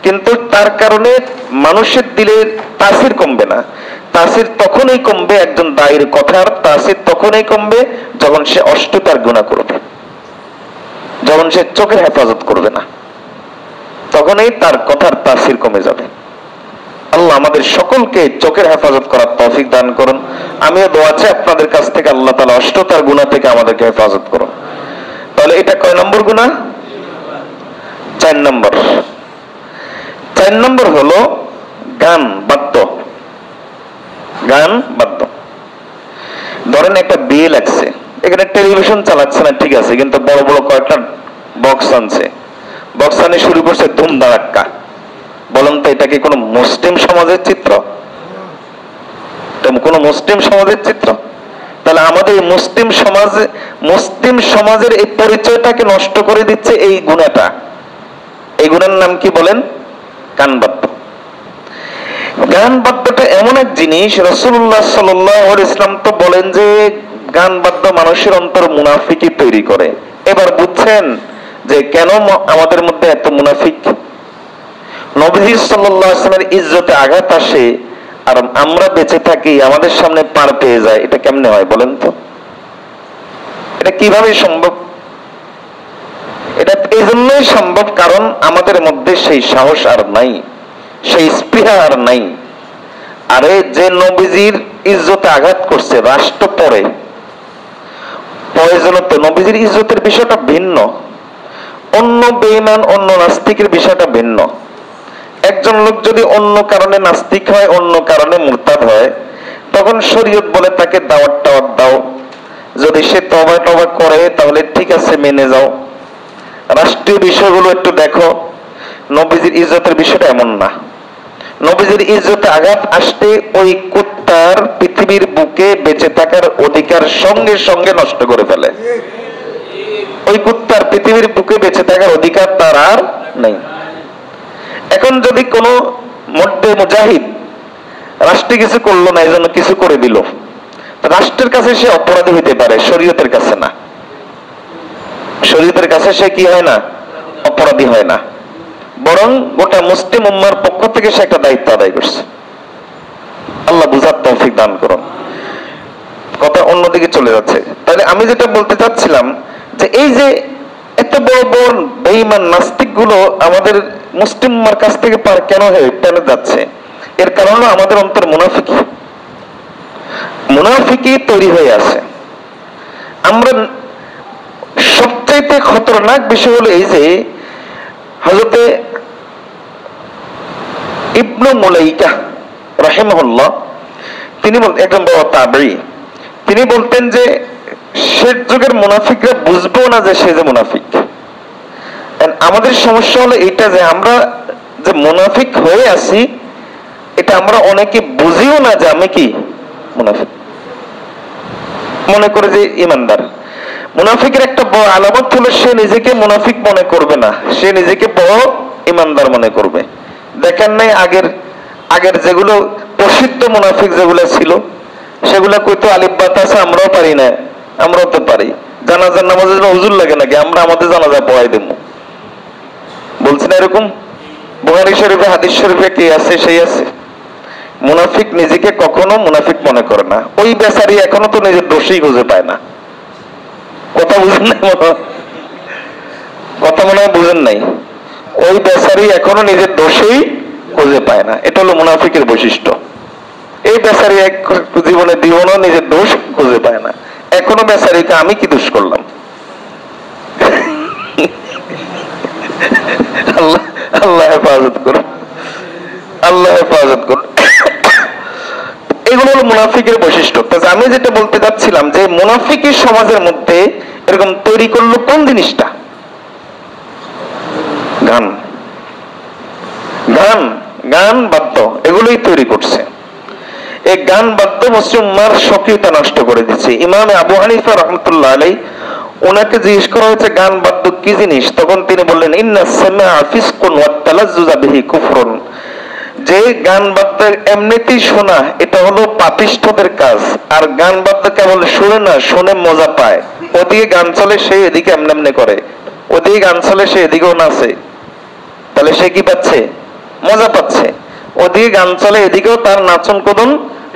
কিন্তু তার কারণে মানুষের দিলের তাসির কমবে না। তাসির তখনই কমবে, একজন দায়ীর কথার তাসির তখনই কমবে যখন সে অষ্টতার গুনাহ করবে, যখন সে চোখের হেফাজত করবে না, তখনই তার কথার তাসির কমে যাবে। আল্লাহ আমাদের সকলকে চোখের হেফাজত করার তৌফিক দান করুন। আমিও দোয়া চাই আপনাদের কাছ থেকে, আল্লাহ তাআলা অষ্টতার গুনাহ থেকে আমাদেরকে হেফাজত করুন। তাহলে এটা কয় নম্বর গুনাহ? 4 নম্বর। 4 নম্বর হলো গান বাদ্য। গান বাদ্য, ধরেন একটা বিয়ে লাগছে, এখানে টেলিভিশন চালাচ্ছে না ঠিক আছে, কিন্তু বড় বড় কয়েকটা বক্স আনছে, বক্স আনে শুরু করছে ধুম ধাড়াক্কা। বলেন তো এটা কি কোনো মুসলিম সমাজের চিত্র? কোন মুসলিম সমাজের চিত্র? তাহলে আমাদের মুসলিম সমাজের এই পরিচয়টাকে নষ্ট করে দিচ্ছে এই গুনাহটা। এই গুনার নাম কি বলেন? গান বাদ্য। গান বাদ্যটা এমন এক জিনিস, রাসূলুল্লাহ সাল্লাল্লাহু আলাইহি ওয়াসাল্লাম তো বলেন যে গান বাদ্য মানুষের অন্তর মুনাফিকি তৈরি করে। এবার বুঝছেন যে কেন আমাদের মধ্যে এত মুনাফিক? নবী সাল্লাল্লাহু আলাইহি ওয়াসাল্লামের ইজ্জতে আঘাত আসে আর আমরা বেঁচে থাকি, আমাদের সামনে পার পেয়ে যায়, এটা কেমনে হয় বলেন তো? এটা কিভাবে সম্ভব? এটা এই জন্যই সম্ভব কারণ আমাদের মধ্যে সেই সাহস আর নাই, সেই স্পৃহা আর নাই। আরে যে নবীজির ইজ্জতে আঘাত করছে, রাষ্ট্র পরে প্রয়োজন তো, নবীজির ইজ্জতের বিষয়টা ভিন্ন, অন্য বেঈমান অন্য নাস্তিকের বিষয়টা ভিন্ন। একজন লোক যদি অন্য কারণে নাস্তিক হয়, অন্য কারণে মুরতাদ হয়, তখন শরীয়ত বলে তাকে দাওয়াত টাওয়াত দাও, যদি সে তওবা টওবা করে তাহলে ঠিক আছে মেনে যাও, রাষ্ট্রীয় বিষয়গুলো একটু দেখো। নবীজির ইজ্জতের বিষয়টা এমন না। নবীজির ইজ্জতে আঘাত আসতে ওই কুত্তার পৃথিবীর বুকে বেঁচে থাকার অধিকার সঙ্গে সঙ্গে নষ্ট করে ফেলে। ওই কুত্তার পৃথিবীর বুকে বেঁচে থাকার অধিকার তার আর নেই। এখন যদি কোনো মধ্যে মুজাহিদ রাষ্ট্রে কিছু করলো না, এই জন্য কিছু করে দিল, রাষ্ট্রের কাছে সে অপরাধী হইতে পারে, শরীয়তের কাছে না। শরীয়তের কাছে সে কি হয় না? অপরাধী হয় না, বরং গোটা মুসলিম উম্মার পক্ষ থেকে সে একটা দায়িত্ব আদায় করছে। আল্লাহ বুঝার তৌফিক দান করুন। কথা অন্যদিকে চলে যাচ্ছে। তাহলে আমি যেটা বলতে চাচ্ছিলাম যে এই যে এত বড় বড় বেঈমান নাস্তিক গুলো আমাদের মুসলিম উম্মার কাছ থেকে পার কেন হয়ে টেনে যাচ্ছে, এর কারণ হলো আমাদের অন্তর মুনাফিকি তৈরি হয়ে আছে। আমরা সবচাইতে খতরনাক বিষয় হলো এই যে হযরতে ইবনু মুলাইকা রাহিমাহুল্লাহ, তিনি একজন বড় তাবেঈ, তিনি বলতেন যে শেষ যুগের মুনাফিকরা বুঝবো না যে সে যে মুনাফিক। আমাদের সমস্যা হলো এটা যে আমরা যে মুনাফিক হয়ে আছি, এটা আমরা অনেকে বুঝিও না যে আমি কি মুনাফিক, মনে করে যে ইমানদার। মুনাফিকের একটা বড় আলামত হলো সে নিজেকে মুনাফিক মনে করবে না, সে নিজেকে বড় ইমানদার মনে করবে। দেখেন নাই আগের আগের যেগুলো প্রসিদ্ধ মুনাফিক যেগুলো ছিল, সেগুলো কইতো আলিফ বাত আছে, আমরাও পারি না, আমরাও তো পারি। জানাজার নামাজের জন্য হুজুর লাগে নাকি, আমরা আমাদের জানাজা পড়াই দেব, বলছি না এরকম? বুখারী শরীফে হাদিস শরীফে কে আছে? সেই আছে। মুনাফিক নিজেকে কখনো মুনাফিক মনে করে না। ওই বেচারি এখনো তো নিজের দোষই খুঁজে পায় না। কথা বুঝেন নাই? কথা মনে হয় বুঝেন নাই। ওই বেচারি এখনো নিজের দোষই খুঁজে পায় না। এটা হলো মুনাফিকের বৈশিষ্ট্য। এই বেচারি এক জীবনে জীবনও নিজের দোষ খুঁজে পায় না। এখনো বেচারিকে আমি কি দোষ করলাম? আল্লাহ আল্লাহ হেফাজত করুন, আল্লাহ হেফাজত করুন। এগুলো হলো মুনাফিকের বৈশিষ্ট্য। আমি যেটা বলতে চাচ্ছিলাম যে মুনাফিকের সমাজের মধ্যে এরকম তৈরি করলো কোন জিনিসটা? গান, গান, গান বাদ্য, এগুলোই তৈরি করছে। এই গান বাদ্য মুসলিম উম্মাহর সক্রিয়তা নষ্ট করে দিচ্ছে। ইমাম আবু হানিফা রাহমাতুল্লাহ আলাইহি, ওনাকে জিজ্ঞেস করা হয়েছে গান বাদ্য কি জিনিস, তখন তিনি বললেন ইন্না সামা'a ফিসকুন ওয়াত তালাজ্জুযা বিহি কুফরুন, যে গান বাদ্য এমনিতেই শোনা এটা হলো পাপিষ্ঠদের কাজ। আর গান বাদ্য কেবল শুনে না, শুনে মজা পায়। ওদিকে গান চলে, সে এদিকে এমনি এমনি করে, ওদিকে গান চলে, সে এদিকেও নাচে, তাহলে সে কি পাচ্ছে? মজা পাচ্ছে। ওদিকে গান চলে, এদিকেও তার নাচন কদন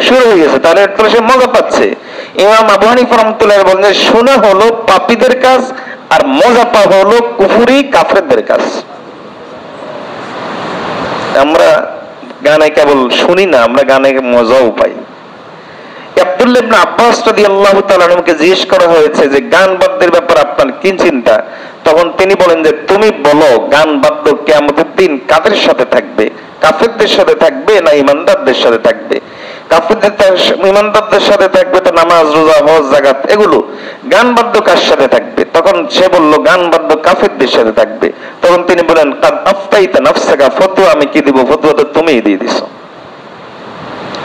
শুরু হয়ে গেছে, তাহলে সে মজা পাচ্ছে। ইমাম আবু হানিফা রাহমাতুল্লাহ আলাইহি বলেন শোনা হলো পাপীদের কাজ, আর মজা পাওয়া হলো কুফরি কাফেরদের কাজ। আমরা গানে কেবল শুনি না, আমরা গানে মজাও পাই। আব্দুল্লাহ ইবনে আব্বাস রাদিয়াল্লাহু তাআলা আনহুকে জিজ্ঞেস করা হয়েছে যে গান বাদ্যের ব্যাপারে আপনার কি চিন্তা, তখন তিনি বলেন যে তুমি বলো গান বাদ্য কিয়ামতের দিন কাদের সাথে থাকবে? কাফেরদের সাথে থাকবে না ঈমানদারদের সাথে থাকবে? কাফেরদের ঈমানদারদের সাথে থাকবে তো নামাজ রোজা হজ যাকাত এগুলো। গান বাদ্য কার সাথে থাকবে? তখন সে বলল গান বাদ্য কাফেরদের সাথে থাকবে। তখন তিনি বলেন কাদ আফতাইতা নাফসাকা, ফতোয়া আমি কি দিব? ফতোয়া তো তুমিই দিয়ে দিছো,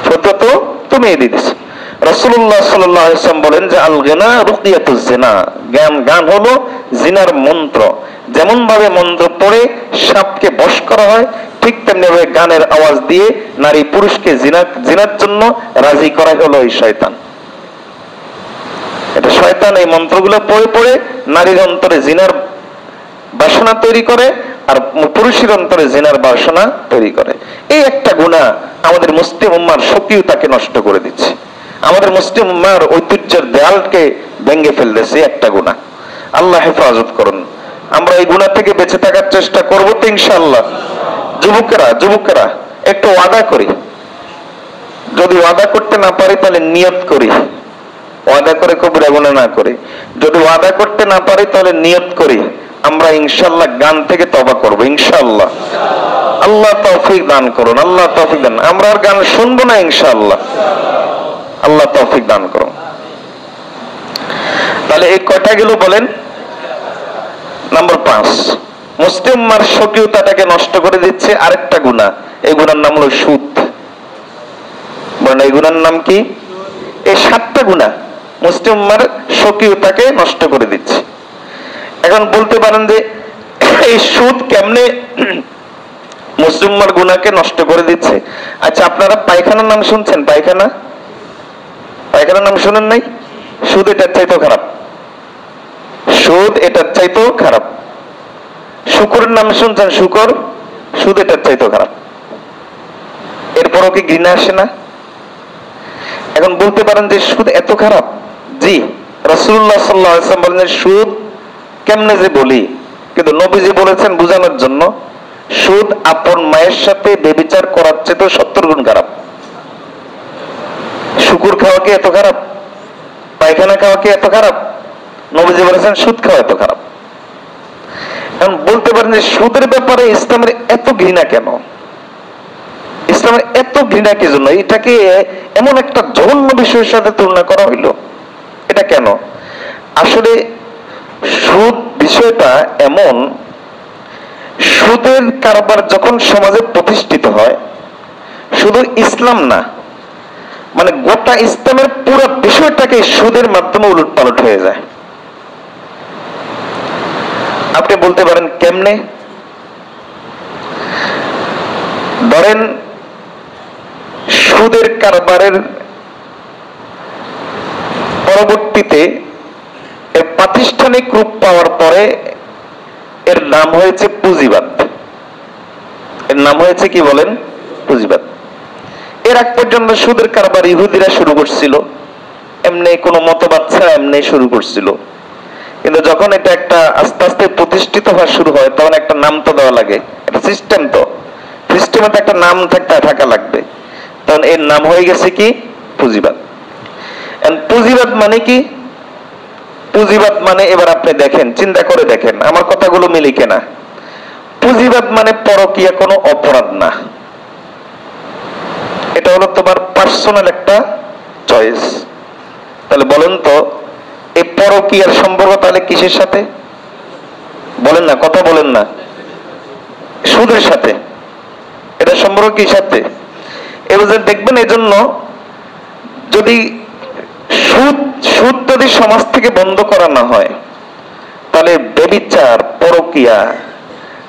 ফতোয়া তো তুমিই দিয়ে দিছো। রাসূলুল্লাহ সাল্লাল্লাহু আলাইহি ওয়াসাল্লাম বলেন যে আল গিনা রুকিয়াতুজ জিনা, গান গান হলো জিনার মন্ত্র। যেমন ভাবে মন্ত্র পড়ে সাপকে বশ করা হয়, ঠিক তেমনি ভাবে গানের আওয়াজ দিয়ে নারী পুরুষকে জিনার জন্য রাজি করা হলো এই শয়তান। এটা শয়তান এই মন্ত্রগুলো পড়ে পড়ে নারীর অন্তরে জিনার বাসনা তৈরি করে, আর পুরুষের অন্তরে জিনার বাসনা তৈরি করে। এই একটা গুনাহ আমাদের মুসলিম উম্মাহর সক্রিয়তাকে নষ্ট করে দিচ্ছে, আমাদের মুসলিম উম্মাহর ঐতিহ্যের দেয়ালকে ভেঙে ফেলতেছে একটা গুনাহ। আল্লাহ হেফাজত করুন। আমরা এই গুনাহ থেকে বেঁচে থাকার চেষ্টা করব তো ইনশাআল্লাহ। যুবকেরা একটু ওয়াদা করি, যদি ওয়াদা করতে না পারি তাহলে নিয়ত করি, ওয়াদা করে কবিরা গুনাহ না করি। যদি ওয়াদা করতে না পারি তাহলে নিয়ত করি আমরা ইনশাআল্লাহ গান থেকে তওবা করব ইনশাআল্লাহ। আল্লাহ তৌফিক দান করুন, আল্লাহ তৌফিক দান। আমরা আর গান শুনবো না ইনশাআল্লাহ, আল্লাহ তৌফিক দান করুন। তাহলে এই কয়টা গেল বলেন? নাম্বার 5, মুসলিম উম্মাহর সক্রিয়তাটাকে নষ্ট করে দিচ্ছে আরেকটা গুনাহ। এই গুনার নাম হলো সুদ। বলেন এই গুনার নাম কি? এই 7টা গুনাহ মুসলিম উম্মাহর সক্রিয়তাকে নষ্ট করে দিচ্ছে। এখন বলতে পারেন যে এই সুদ কেমনে মুসলিম উম্মাহর গুনাহকে নষ্ট করে দিচ্ছে? আচ্ছা, আপনারা পায়খানার নাম শুনছেন? পায়খানার নাম শুনেন নাই? সুদ এটার চাইতেও খারাপ, সুদ এটার চাইতেও খারাপ। শুকরের নাম শুনছেন? সুদ এটার চাইতেও খারাপ। এরপরও কি ঘৃণা আসে না? এখন বলতে পারেন যে সুদ এত খারাপ। জি, রাসূলুল্লাহ সাল্লাল্লাহু আলাইহি ওয়াসাল্লাম বলেন সুদ কেমনে যে বলি, কিন্তু নবীজি বলেছেন বোঝানোর জন্য, সুদ আপন মায়ের সাথে ব্যভিচার করার চেয়ে 70 গুণ খারাপ। শুকুর খাওয়া কি এত খারাপ? পায়খানা খাওয়া কি এত খারাপ? নবীজি বলেছেন সুদ খাওয়া এত খারাপ। এখন বলতে পারেন যে সুদের ব্যাপারে ইসলামের এত ঘৃণা কেন? ইসলামের এত ঘৃণা কি জন্য? এটাকে এমন একটা জঘন্য বিষয়ের সাথে তুলনা করা হইলো। এটা কেন? আসলে সুদ বিষয়টা এমন, সুদের কারবার যখন সমাজে প্রতিষ্ঠিত হয়, শুধু ইসলাম না, মানে গোটা ইসলামের পুরো বিষয়টাকে সুদের মাধ্যমে উলটপালট হয়ে যায়। আপনি বলতে পারেন কেমনে? ধরেন সুদের কারবারের পরবর্তীতে এর প্রাতিষ্ঠানিক রূপ পাওয়ার পরে এর নাম হয়েছে পুঁজিবাদ। এর নাম হয়েছে কি বলেন? পুঁজিবাদ। এর আগ পর্যন্ত সুদের কারবার ইহুদিরা শুরু করছিল, এমনি কোনো মতবাদ ছাড়া এমনি শুরু করছিল। কিন্তু যখন এটা একটা আস্তে আস্তে প্রতিষ্ঠিত হওয়া শুরু হয়, তখন একটা নাম তো দেওয়া লাগে, এটা সিস্টেম, তো সিস্টেমে তো একটা নাম থাকা লাগবে। তখন এর নাম হয়ে গেছে কি? পুঁজিবাদ। পুঁজিবাদ মানে কি? পুঁজিবাদ মানে এবার আপনি দেখেন, চিন্তা করে দেখেন আমার কথাগুলো মিলি কিনা। পুঁজিবাদ মানে পরকীয়া কোনো অপরাধ না, এটা হলো তোমার পার্সোনাল একটা চয়েস। তাহলে বলেন তো এই পরকীয়ার সম্পর্ক তাহলে কিসের সাথে? বলেন না, কথা বলেন না। সুদের সাথে। এটা সম্পর্ক কি সাথে? এবার দেখবেন, এজন্য যদি সুদ যদি সমাজ থেকে বন্ধ করা না হয়, তাহলে ব্যভিচার, পরকীয়া,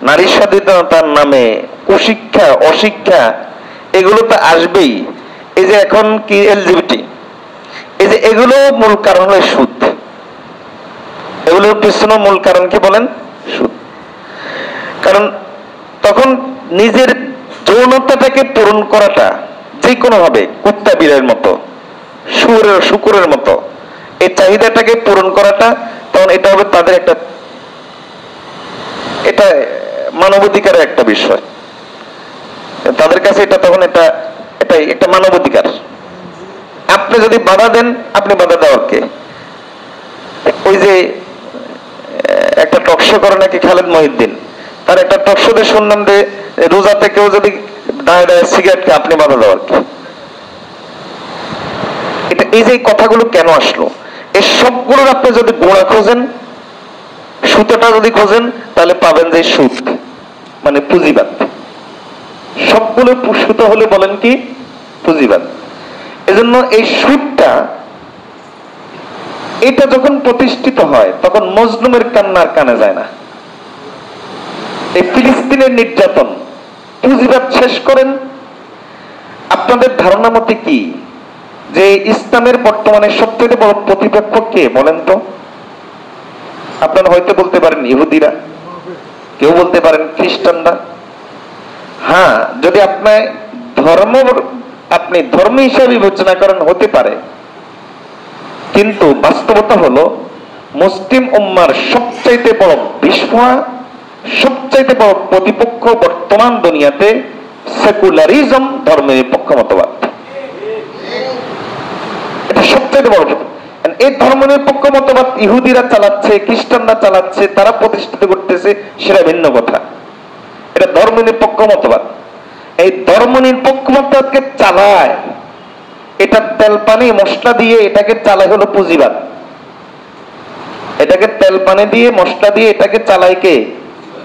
নারী স্বাধীনতার নামে কুশিক্ষা, অশিক্ষা, এগুলো তো আসবেই। এই যে এখন কি এলজিবিটি, এই যে এগুলো মূল কারণ হলো সুদ। এগুলোর পিছনে মূল কারণ কি বলেন? সুদ। কারণ তখন নিজের যৌনতাটাকে পূরণ করাটা যে কোনো ভাবে, কুত্তা বিড়ালের মতো, শুকুরের মতো, এই চাহিদাটাকে পূরণ করাটা, তখন এটা হবে তাদের একটা, এটা মানবাধিকারের একটা বিষয় তাদের কাছে। এটা তখন এটাই একটা মানবাধিকার। আপনি যদি বাধা দেন, আপনি বাধা দেওয়ার কে? ওই যে একটা টকশো করে নাকি খালেদ মহিউদ্দিন, তার একটা টকশোতে শুনলাম যে রোজাতে কেউ যদি দাঁড়িয়ে দাঁড়িয়ে সিগারেট কে, আপনি বাধা দেওয়ার কে? এটা, এই যে কথাগুলো কেন আসলো, এই সবগুলোর আপনি যদি গোড়া খোঁজেন, সুতোটা যদি খোঁজেন, তাহলে পাবেন যে সুদ মানে পুঁজিবাদ। সবগুলো সুতো হলে বলেন কি? পুঁজিবাদ। এজন্য এই সুদটা, এটা যখন প্রতিষ্ঠিত হয়, তখন মজলুমের কান্নার কানে যায় না। এই ফিলিস্তিনের নির্যাতন, পুঁজিবাদ শেষ করেন। আপনাদের ধারণা মতে কি যে ইসলামের বর্তমানে সবথেকে বড় প্রতিপক্ষ কে বলেন তো? আপনারা হয়তো বলতে পারেন ইহুদিরা, কেউ বলতে পারেন খ্রিস্টানরা। হ্যাঁ, যদি আপনি ধর্ম হিসাবে বিবেচনা করেন, হতে পারে। কিন্তু বাস্তবতা হলো মুসলিম উম্মার সবচাইতে বড় বিস্ময়, সবচাইতে বড় প্রতিপক্ষ বর্তমান দুনিয়াতে সেকুলারিজম, ধর্মনিরপেক্ষ মতবাদ। এটা সবচাইতে বড়। এই ধর্মনিরপেক্ষ মতবাদ ইহুদিরা চালাচ্ছে, খ্রিস্টানরা চালাচ্ছে, তারা প্রতিষ্ঠিত করতেছে, সেটা ভিন্ন কথা। এটা ধর্মনিরপেক্ষ মতবাদ। এই ধর্মনিরপেক্ষ মতবাদকে চালায়, এটা তেল পানি মশলা দিয়ে এটাকে চালায় হলো পুঁজিবাদ। এটাকে তেল পানি দিয়ে মশলা দিয়ে এটাকে চালায় কে?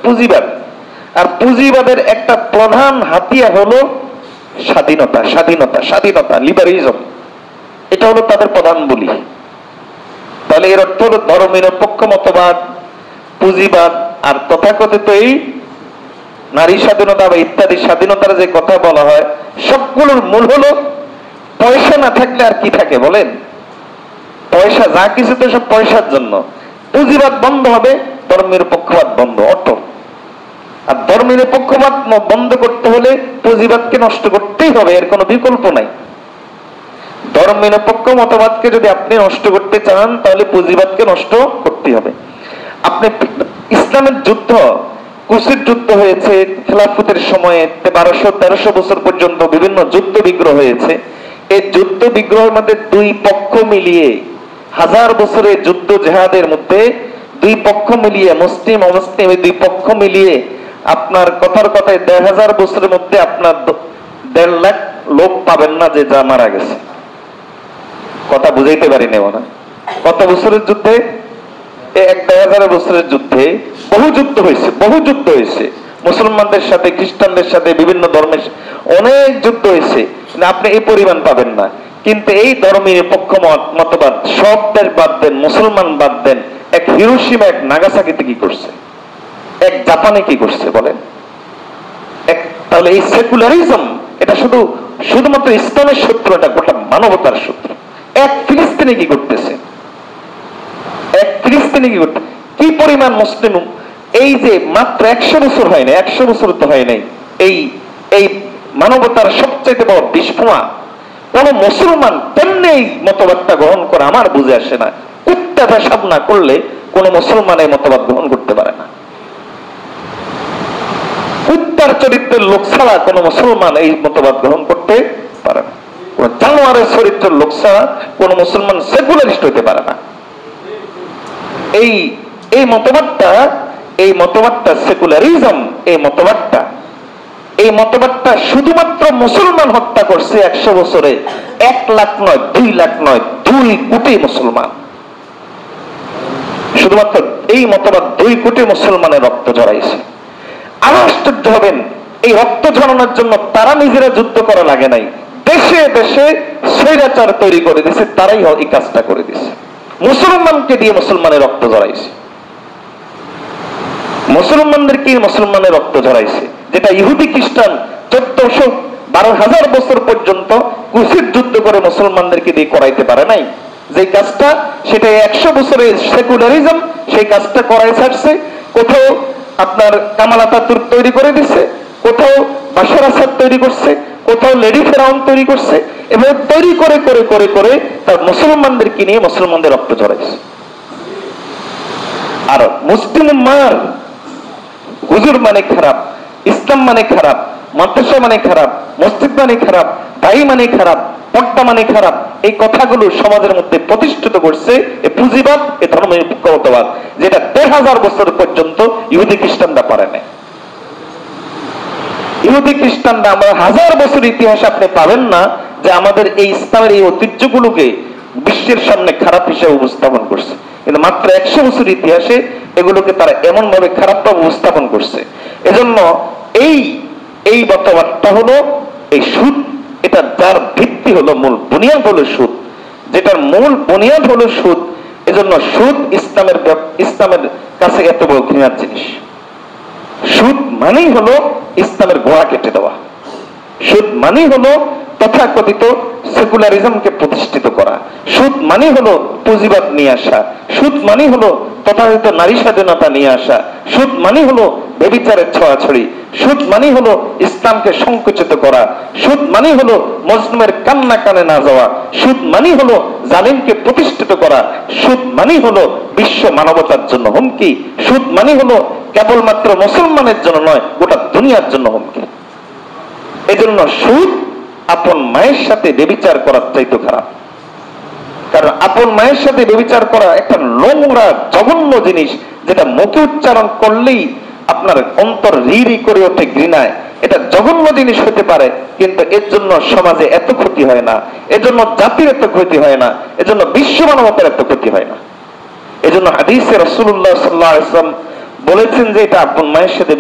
পুঁজিবাদ। আর পুঁজিবাদের একটা প্রধান হাতিয়ার হলো স্বাধীনতা, স্বাধীনতা, স্বাধীনতা, লিবারিজম। এটা হলো তাদের প্রধান বলি। তাহলে এর অর্থ হলো ধর্মনিরপেক্ষ মতবাদ, পুঁজিবাদ, আর তথাকথিত এই নারী স্বাধীনতা বা ইত্যাদি স্বাধীনতার যে কথা বলা হয়, সবগুলোর মূল হলো পয়সা না থাকলে আর কি থাকে বলেন? পয়সা, যা কিছু তো সব পয়সার জন্য। পুঁজিবাদ বন্ধ হবে, ধর্মনিরপেক্ষবাদ বন্ধ, অর্থ। আর ধর্মনিরপেক্ষবাদ বন্ধ করতে হলে পুঁজিবাদকে নষ্ট করতেই হবে, এর কোনো বিকল্প নাই। ধর্মনিরপেক্ষ মতবাদকে যদি আপনি নষ্ট করতে চান, তাহলে পুঁজিবাদকে নষ্ট করতে হবে। আপনি ইসলামের যুদ্ধ, কুসির যুদ্ধ হয়েছে খেলাফতের সময়ে, 1200-1300 বছর পর্যন্ত বিভিন্ন যুদ্ধ বিগ্রহ হয়েছে। এই যুদ্ধ বিগ্রহের মধ্যে দুই পক্ষ মিলিয়ে, 1000 বছরের যুদ্ধ জেহাদের মধ্যে দুই পক্ষ মিলিয়ে, মুসলিম অমুসলিম এই দুই পক্ষ মিলিয়ে আপনার কথার কথায় 1000 বছরের মধ্যে আপনার 1.5 লাখ লোক পাবেন না যে যা মারা গেছে। কথা বুঝাইতে পারি না। কত বছরের যুদ্ধে? 1000 বছরের যুদ্ধে বহু যুদ্ধ হয়েছে মুসলমানদের সাথে, খ্রিস্টানদের সাথে, বিভিন্ন ধর্মের অনেক যুদ্ধ হয়েছে, আপনি এই পরিমাণ পাবেন না। কিন্তু এই ধর্মীয় পক্ষ মতবাদ সব দেশ বাদ দেন, মুসলমান বাদ দেন, এক হিরোশিমা, এক নাগাসাকিতে কি করছে, এক জাপানে কি করছে বলেন? তাহলে এই সেকুলারিজম এটা শুধুমাত্র ইসলামের শত্রু, এটা গোটা মানবতার শত্রু। এক ফিলিস্তিনে কি করতেছে, কি পরিমাণ মুসলিম, এই যে মাত্র 100 বছর হয় না, 100 বছর তো হয় নাই, এই মানবতার সবচেয়ে বড় বিস্ফোরণ। কোন মুসলমান তেমনি এই মতবাদটা গ্রহণ করে আমার বুঝে আসে না। কুত্তা পেশাব না করলে কোন মুসলমান এই মতবাদ গ্রহণ করতে পারে না। কুত্তার চরিত্রের লোক ছাড়া কোন মুসলমান এই মতবাদ গ্রহণ করতে পারে না। কোন জানোয়ারের চরিত্রের লোক ছাড়া কোন মুসলমান সেকুলারিস্ট হতে পারে না। এই মতবাদটা সেকুলারিজম, এই মতবাদটা শুধুমাত্র মুসলমান হত্যা করছে 100 বছরে। 1 লাখ নয়, 2 লাখ নয়, 2 কোটি মুসলমান। শুধুমাত্র এই মতবাদ 2 কোটি মুসলমানের রক্ত ঝরাইছে। আরো আশ্চর্য হবেন, এই রক্ত ঝরানোর জন্য তারা নিজেরা যুদ্ধ করা লাগে নাই, দেশে দেশে স্বৈরাচার তৈরি করে দিয়েছে, তারাই এই কাজটা করে দিয়েছে। মুসলমানকে দিয়ে মুসলমানের রক্ত ঝরাইছে, মুসলমানদেরকে মুসলমানের রক্ত ঝরাইছে। যেটা ইহুদি খ্রিস্টান 1400-12,000 বছর পর্যন্ত কুচিত যুদ্ধ করে মুসলমানদেরকে দিয়ে করাইতে পারে নাই, যে কাজটা সেটা 100 বছরের সেকুলারিজম সেই কাজটা করাই ছাড়ছে। কোথাও আপনার কামাল আতাতুর্ক তৈরি করে দিচ্ছে, কোথাও বাশার আসাদ তৈরি করছে, কোথাও লেডি ফেরাউন তৈরি করছে, এবং তৈরি করে করে করে করে তার মুসলমানদেরকে নিয়ে মুসলমানদের রক্ত ঝরাইছে। আর মুসলিম উম্মার হুজুর মানে খারাপ, ইসলাম মানে খারাপ, মাদ্রাসা মানে খারাপ, মসজিদ মানে খারাপ, ভাই মানে খারাপ, পর্দা মানে খারাপ, এই কথাগুলো সমাজের মধ্যে প্রতিষ্ঠিত করছে এই পুঁজিবাদ, এই ধর্মনিরপেক্ষতাবাদ, যেটা 1000 বছর পর্যন্ত ইহুদি খ্রিস্টানরা পারে না। ইহুদি খ্রিস্টানরা, আমরা 1000 বছর ইতিহাস আপনি পাবেন না যে আমাদের এই ইসলামের এই ঐতিহ্যগুলোকে বিশ্বের সামনে খারাপ হিসেবে উপস্থাপন করছে। কিন্তু মাত্র 100 বছর ইতিহাসে এগুলোকে তারা এমন ভাবে খারাপভাবে উপস্থাপন করছে। এজন্য এই মতবাদটা হলো এই সুদ, এটা যার ভিত্তি হলো, মূল বুনিয়াদ হলো সুদ, যেটার মূল বুনিয়াদ হলো সুদ। এজন্য সুদ ইসলামের কাছে এত বড় ঘৃণার জিনিস। সুদ মানেই হলো ইসলামের গোড়া কেটে দেওয়া। সুদ মানেই হলো তথাকথিত সেকুলারিজমকে প্রতিষ্ঠিত করা। সুদ মানে হলো পুঁজিবাদ নিয়ে আসা। সুদ মানে হলো তথাকথিত নারী স্বাধীনতা নিয়ে আসা। সুদ মানে হলো ব্যভিচারের ছড়াছড়ি। সুদ মানে হলো ইসলামকে সংকুচিত করা। সুদ মানে হলো মজলুমের কান্না কানে না যাওয়া। সুদ মানে হলো জালিমকে প্রতিষ্ঠিত করা। সুদ মানে হলো বিশ্ব মানবতার জন্য হুমকি। সুদ মানে হলো কেবলমাত্র মুসলমানের জন্য নয়, গোটা দুনিয়ার জন্য হুমকি। এজন্য সুদ আপন মায়ের সাথে ব্যভিচার করার চাইতে খারাপ। কারণ আপন মায়ের সাথে ব্যভিচার করা একটা নোংরা জঘন্য জিনিস, যেটা মুখে উচ্চারণ করলেই আপনার অন্তর রি করে ওঠে ঘৃণায়। এটা জঘন্য জিনিস হতে পারে, কিন্তু এর জন্য সমাজে এত ক্ষতি হয় না, এজন্য জাতির এত ক্ষতি হয় না, এজন্য বিশ্ব মানবতার এত ক্ষতি হয় না। এজন্য হাদিসে রাসূলুল্লাহ সাল্লাল্লাহু আলাইহি ওয়াসাল্লাম বলেছেন যে এটা আপন মায়ের সাথে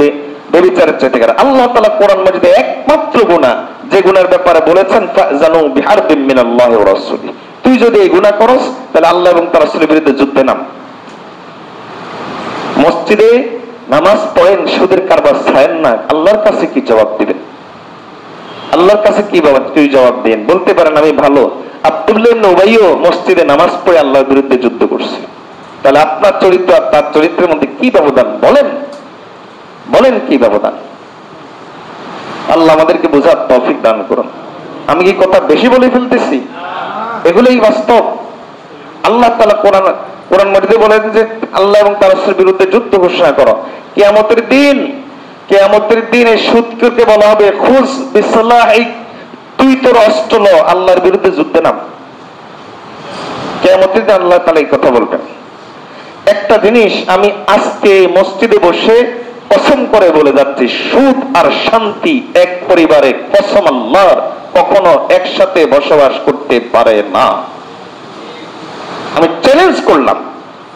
ব্যভিচারের চাইতে খারাপ। আল্লাহ তাআলা কোরআন মাজিদে একমাত্র গুনাহ যে গুনার ব্যাপারে বলেছেন ফাজানু বিহারবিন মিনাল্লাহি ওয়া রাসূলি, তুই যদি এই গুনাহ করস তাহলে আল্লাহ এবং তার রাসূলের বিরুদ্ধে যুদ্ধে নাম। মসজিদে নামাজ পড়েন, সুদের কারবার ছাড়েন না, আল্লাহর কাছে কি জবাব দিবেন? আল্লাহর কাছে কি জবাব দেন? বলতে পারেন আমি ভালো। আব্দুল্লাহ ইবনে উবাইও মসজিদে নামাজ পড়ে আল্লাহর বিরুদ্ধে যুদ্ধ করছে। তাহলে আপনার চরিত্র আর তার চরিত্রের মধ্যে কি ব্যবধান? বলেন কি ব্যবধান? আল্লাহ আমাদেরকে বোঝার তৌফিক দান করুন। আমি কি কথা বেশি বলে ফেলতেছি? এগুলোই বাস্তব। আল্লাহ তাআলা কোরআন মাজিদে বলেন যে আল্লাহ এবং তার রাসূলের বিরুদ্ধে যুদ্ধ ঘোষণা করো। কিয়ামতের দিন এই সুদকে বলা হবে খুজ বিসলাহি, তুই তোর অস্ত্র ল, আল্লাহর বিরুদ্ধে যুদ্ধে নাম। কিয়ামতের দিন আল্লাহ তাআলা এই কথা বলবেন। একটা জিনিস আমি আজকে মসজিদে বসে কসম করে বলে যাচ্ছি, সুদ আর শান্তি এক পরিবারে কসম আল্লাহর কখনো একসাথে বসবাস করতে পারে না। আমি চ্যালেঞ্জ চ্যালেঞ্জ করলাম,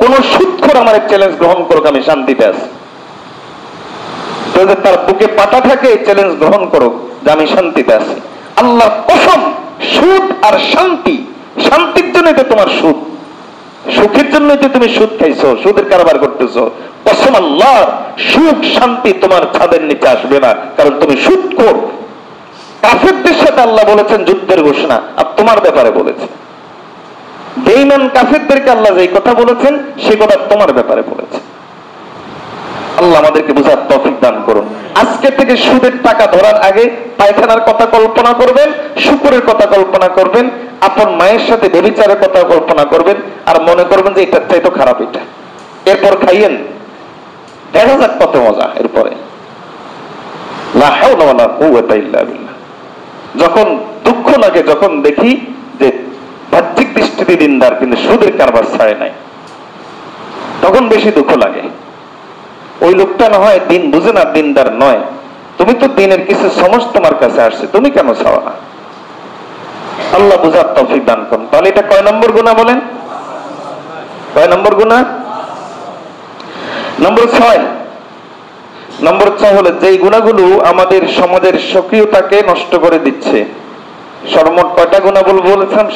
কোন সুদখোর আমার চ্যালেঞ্জ গ্রহণ করুক, আমি শান্তিতে আছি। যদি তার বুকে পাতা থাকে এই চ্যালেঞ্জ গ্রহণ করুক যে আমি শান্তিতে আছি। আল্লাহর কসম, সুদ আর শান্তি, শান্তির জন্যই তো তোমার সুদ, সুখের জন্যই তো তুমি সুদ খাইছো, সুদের কারবার করতেছো। কসম আল্লাহ, সুখ শান্তি তোমার ছাদের নিচে আসবে না, কারণ তুমি সুদখোর। কাফেরদের সাথে আল্লাহ বলেছেন যুদ্ধের ঘোষণা, আর তোমার ব্যাপারে বলেছেন। বেঈমান কাফেরদেরকে আল্লাহ যেই কথা বলেছেন সেই কথা তোমার ব্যাপারে বলেছেন। আল্লাহ আমাদেরকে বুঝার তৌফিক দান করুন। আজকে থেকে সুদের টাকা ধরার আগে পায়খানার কথা কল্পনা করবেন, শুকরের কথা কল্পনা করবেন, আপন মায়ের সাথে ব্যভিচারের কথা কল্পনা করবেন, আর মনে করবেন যে এটার চাইতে খারাপ এটা। এরপর খাইয়েন, দেখা যাক কত মজা। এরপরে লা হাওলা ওয়ালা কুওয়াতা ইল্লা বিল্লাহ। যখন দুঃখ লাগে, যখন দেখি যে বাহ্যিক দৃষ্টিতে দিনদার কিন্তু সুদের কারবার ছাড়ে নাই, তখন বেশি দুঃখ লাগে। ওই লোকটা না হয় দিন বুঝে না, দিনদার নয়। তুমি তো দিনের কিছু সমস্ত তোমার কাছে আসছে, তুমি কেন ছাড়ো না? আল্লাহ বুঝার তৌফিক দান করুন। তাহলে এটা কয় নম্বর গুনাহ বলেন? কয় নম্বর গুনাহ? নম্বর 6। নম্বর 6 হলো যেই গুনাহগুলো আমাদের সমাজের সক্রিয়তাকে নষ্ট করে দিচ্ছে। সর্বমোট কয়টা গুনাহ বলেছিলাম?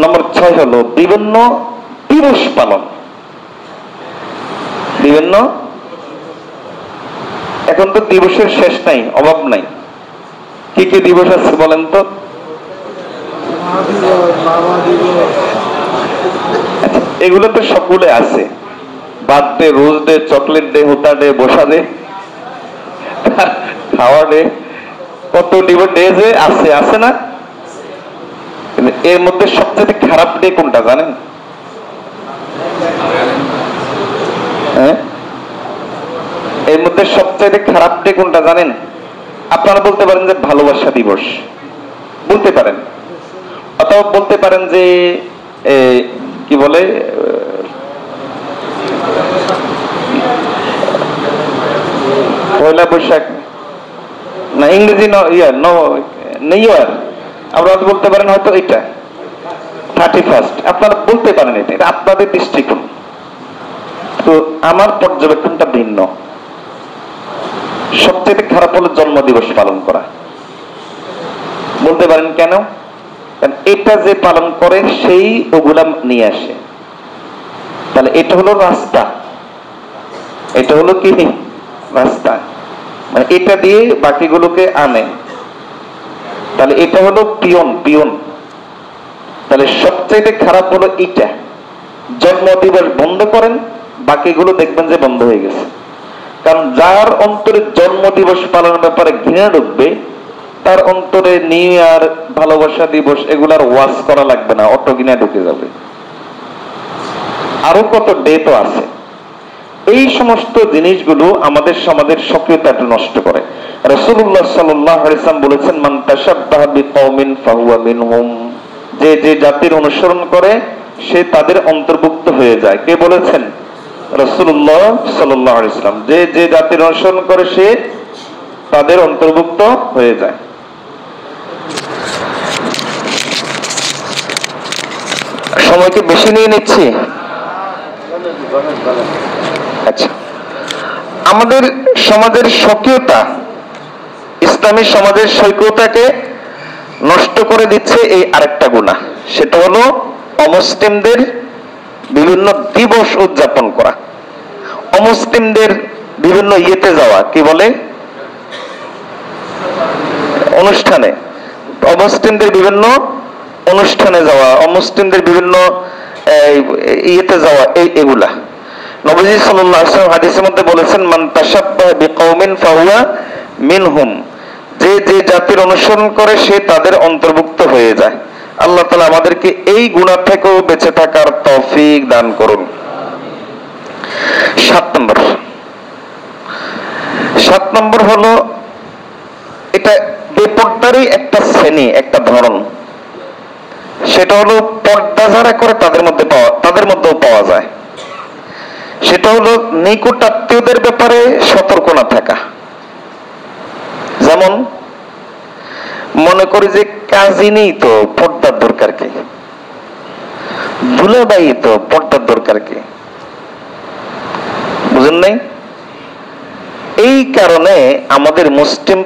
নম্বর 6 হলো বিভিন্ন দিবস পালন। বিভিন্ন, এখন তো দিবসের শেষ নাই, অভাব নাই। কি কি দিবস আছে বলেন তো? এগুলো তো সবগুলো আছে, birthday, rose day, chocolate day, হোতা ডে, বসা ডে, খাওয়া ডে, কত ডে যে আছে, আছে না? এর মধ্যে সবচেয়ে খারাপ ডে কোনটা জানেন? এর মধ্যে সবচেয়ে খারাপ ডে কোনটা জানেন? আপনারা বলতে পারেন যে ভালোবাসা দিবস, বলতে পারেন, অথবা বলতে পারেন যে কি বলে পয়লা বৈশাখ, না ইংরেজি নিউ ইয়ার। আপনারা বলতে পারেন হয়তো এটা 31st, আপনারা বলতে পারেন এটা আপনাদের দৃষ্টিকোণ। তো আমার পর্যবেক্ষণটা ভিন্ন। সবচেয়ে খারাপ হলো জন্মদিবস পালন করা। বলতে পারেন কেন? কারণ এটা যে পালন করে সেই ওগুলা নিয়ে আসে। তাহলে এটা হলো রাস্তা, এটা হলো কি রাস্তা, মানে এটা দিয়ে বাকিগুলোকে আনে। তাহলে এটা হলো পিয়ন। তাহলে সবচেয়ে খারাপ হলো এটা। জন্মদিবস বন্ধ করেন, বাকিগুলো দেখবেন যে বন্ধ হয়ে গেছে। কারণ যার অন্তরে জন্মদিবস পালনের ব্যাপারে ঘৃণা ঢুকবে, তার অন্তরে নিউ ইয়ার, ভালোবাসা দিবস এগুলার ওয়াজ করা লাগবে না, অটো ঘৃণা ঢুকে যাবে। আরো কত ডে তো আছে। এই সমস্ত জিনিসগুলো আমাদের সমাজের সক্রিয়তাটা নষ্ট করে। রাসূলুল্লাহ সাল্লাল্লাহু আলাইহি ওয়াসাল্লাম বলেছেন, মান তাশাব্বাহা বিকওমিন ফাহুয়া মিনহুম। যে যে জাতির অনুসরণ করে সে তাদের অন্তর্ভুক্ত হয়ে যায়। কে বলেছেন? রাসূলুল্লাহ সাল্লাল্লাহু আলাইহি ওয়াসাল্লাম। যে যে জাতির অনুসরণ করে সে তাদের অন্তর্ভুক্ত হয়ে যায়। সময়কে বেশি নিয়ে নিচ্ছি। আচ্ছা, আমাদের সমাজের সক্রিয়তা, ইসলামী সমাজের সক্রিয়তাকে নষ্ট করে দিচ্ছে এই আরেকটা গুনাহ। সেটা হলো অমুসলিমদের বিভিন্ন দিবস উদযাপন করা, অমুসলিমদের বিভিন্ন ইয়েতে যাওয়া, কি বলে অনুষ্ঠানে, অমুসলিমদের বিভিন্ন অনুষ্ঠানে যাওয়া, অমুসলিমদের বিভিন্ন ইয়েতে যাওয়া, এগুলা। নবীজি সাল্লাল্লাহু আলাইহি ওয়াসাল্লাম হাদিসের মধ্যে বলেছেন, মান তাশাব্বাহা বিকওমিন ফাহুয়া মিনহুম। যে যে জাতির অনুসরণ করে সে তাদের অন্তর্ভুক্ত হয়ে যায়। আল্লাহ তাআলা আমাদেরকে এই গুনাহ থেকেও বেঁচে থাকার তৌফিক দান করুন। 7 নম্বর হলো, এটা বেপরদারই একটা শ্রেণী, একটা ধরন। সেটা হলো পর্দা যারা করে তাদের মধ্যেও পাওয়া যায়। সেটা হলো নিকট আত্মীয়দের ব্যাপারে সতর্ক না থাকা। যেমন মনে করি যে কাজিনই তো পর্দার দরকার কি, দুলাভাই তো পর্দার দরকার কি? বুঝেন নাই? এই কারণে আমাদের মুসলিম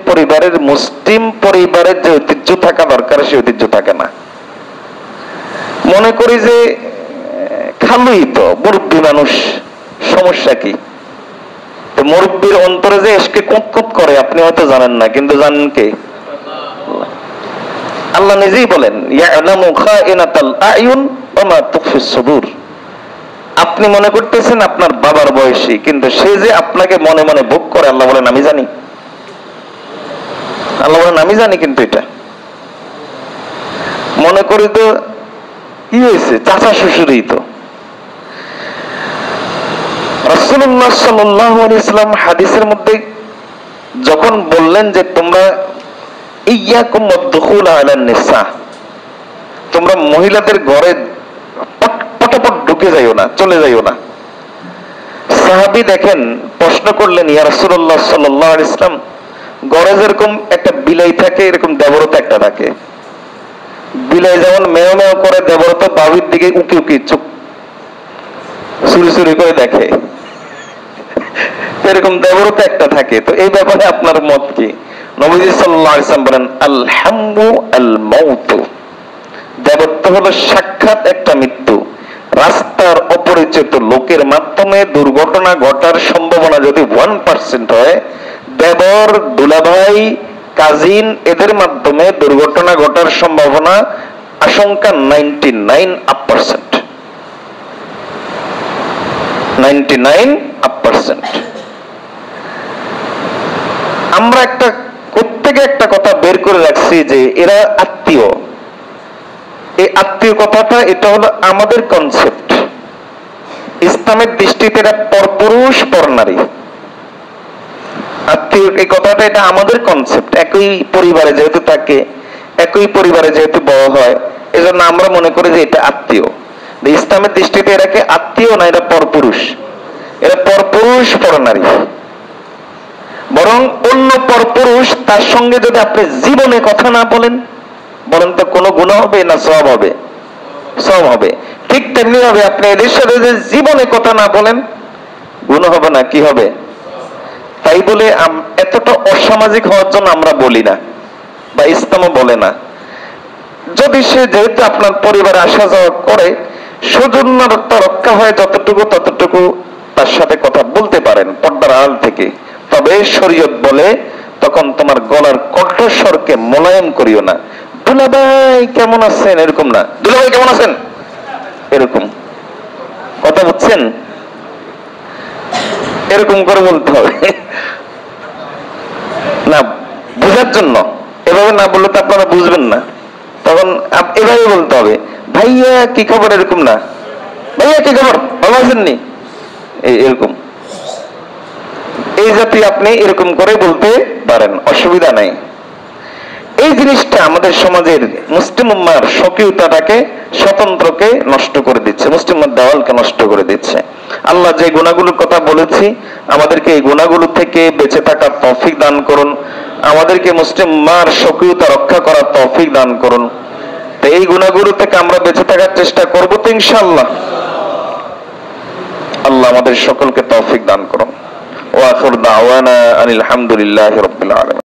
পরিবারের যে ঐতিহ্য থাকা দরকার সে ঐতিহ্য থাকে না। মনে করি যে খালুই তো মুরব্বী মানুষ, সমস্যা কি? তো মুরব্বীর অন্তরে যে এসকে কুঁতকুত করে আপনি হয়তো জানেন না, কিন্তু জানেন কে? আল্লাহ নিজেই বলেন ইয়ালামু খাইনাতাল আয়ুন ওয়া মা তুখফিস সুদূর। আপনি মনে করতেছেন আপনার বাবার বয়সী, কিন্তু সে যে আপনাকে মনে মনে ভোগ করে আল্লাহ বলেন আমি জানি। আল্লাহ বলেন আমি জানি। কিন্তু এটা মনে করি তো কি হয়েছে, চাচা শ্বশুরই তো। রাসূলুল্লাহ সাল্লাল্লাহু আলাইহি ওয়াসাল্লাম হাদিসের মধ্যে যখন বললেন যে তোমরা ইয়াকুম ওয়াদখুল আলান নিসা, তোমরা মহিলাদের ঘরে পটাপট ঢুকে যাইও না, চলে যাইও না। সাহাবী দেখেন প্রশ্ন করলেন ইয়া রাসূলুল্লাহ সাল্লাল্লাহু আলাইহি ওয়াসাল্লাম, ঘরে যেরকম একটা বিলাই থাকে এরকম দেবরত একটা থাকে। বিলাই যেমন মেও মেও করে, দেবরত বাবির দিকে উকি উকি চোখ চুরি চুরি করে দেখে, এরকম দেবরত একটা থাকে। তো এই ব্যাপারে আপনার মত কি? নবীজি সাল্লাল্লাহু আলাইহি ওয়াসাল্লাম বলেন আল হাম্মু আল মাউত, দেবত্ব হলো সাক্ষাৎ একটা মৃত্যু। রাস্তার অপরিচিত লোকের মাধ্যমে দুর্ঘটনা ঘটার সম্ভাবনা যদি 1% হয়, দেবর, দুলাভাই, কাজিন এদের মাধ্যমে দুর্ঘটনা ঘটার সম্ভাবনা আশঙ্কা 99%। আমরা প্রত্যেকে একটা কথা বের করে রাখছি যে এরা আত্মীয়। এই আত্মীয় কথাটা এটা হলো আমাদের কনসেপ্ট। ইসলামের দৃষ্টিতে এরা পরপুরুষ পরনারী। আত্মীয় এই কথাটা এটা আমাদের কনসেপ্ট। একই পরিবারে যেহেতু থাকে, একই পরিবারে যেহেতু বড় হয়, এজন্য আমরা মনে করি যে এটা আত্মীয়। ইসলামের দৃষ্টিতে এরাকে আত্মীয় না, এরা পরপুরুষ। এরা পরপুরুষ পরনারী। বরং অন্য পরপুরুষ তার সঙ্গে যদি আপনি জীবনে কথা না বলেন, বলেন তো কোনো গুনাহ হবে না সওয়াব হবে? সওয়াব হবে। ঠিক তেমনি ভাবে আপনি এদের সাথে যে জীবনে কথা না বলেন, গুনাহ হবে না, কি হবে? তাই বলে এতটা অসামাজিক হওয়ার জন্য আমরা বলি না, বা ইসলামও বলে না। যদি সে যেহেতু আপনার পরিবারে আসা যাওয়া করে, সৌজন্যতা রক্ষা হয় যতটুকু ততটুকু তার সাথে কথা বলতে পারেন পর্দার আড়াল থেকে। তবে শরীয়ত বলে তখন তোমার গলার কণ্ঠস্বরকে মোলায়েম করিও না। দুলাভাই কেমন আছেন এরকম না, দুলাভাই কেমন আছেন এরকম কথা বুঝছেন, এরকম করে বলতে হবে না, বুঝার জন্য। এভাবে না বললে তো আপনারা বুঝবেন না। তখন এভাবে বলতে হবে, ভাইয়া কি খবর এরকম না, ভাইয়া কি খবর, ভালো আছেননি, এরকম। এই জাতীয় আপনি এরকম করে বলতে পারেন, অসুবিধা নাই। এই জিনিসটা আমাদের সমাজের মুসলিম উম্মার স্বকীয়তাটাকে, স্বতন্ত্রকে নষ্ট করে দিচ্ছে, মুসলিম উম্মার দেওয়ালকে নষ্ট করে দিচ্ছে। আল্লাহ যে গুণাগুলোর কথা বলেছি, আমাদেরকে এই গুণাগুলো থেকে বেঁচে থাকার তৌফিক দান করুন। আমাদেরকে মুসলিম উম্মার স্বকীয়তা রক্ষা করার তৌফিক দান করুন। তো এই গুণাগুলো থেকে আমরা বেঁচে থাকার চেষ্টা করবো তো ইনশাআল্লাহ। আল্লাহ আমাদের সকলকে তৌফিক দান করুন। ওয়া আখির দাওয়ানা আনিল হামদুলিল্লাহি রাব্বিল আলামিন।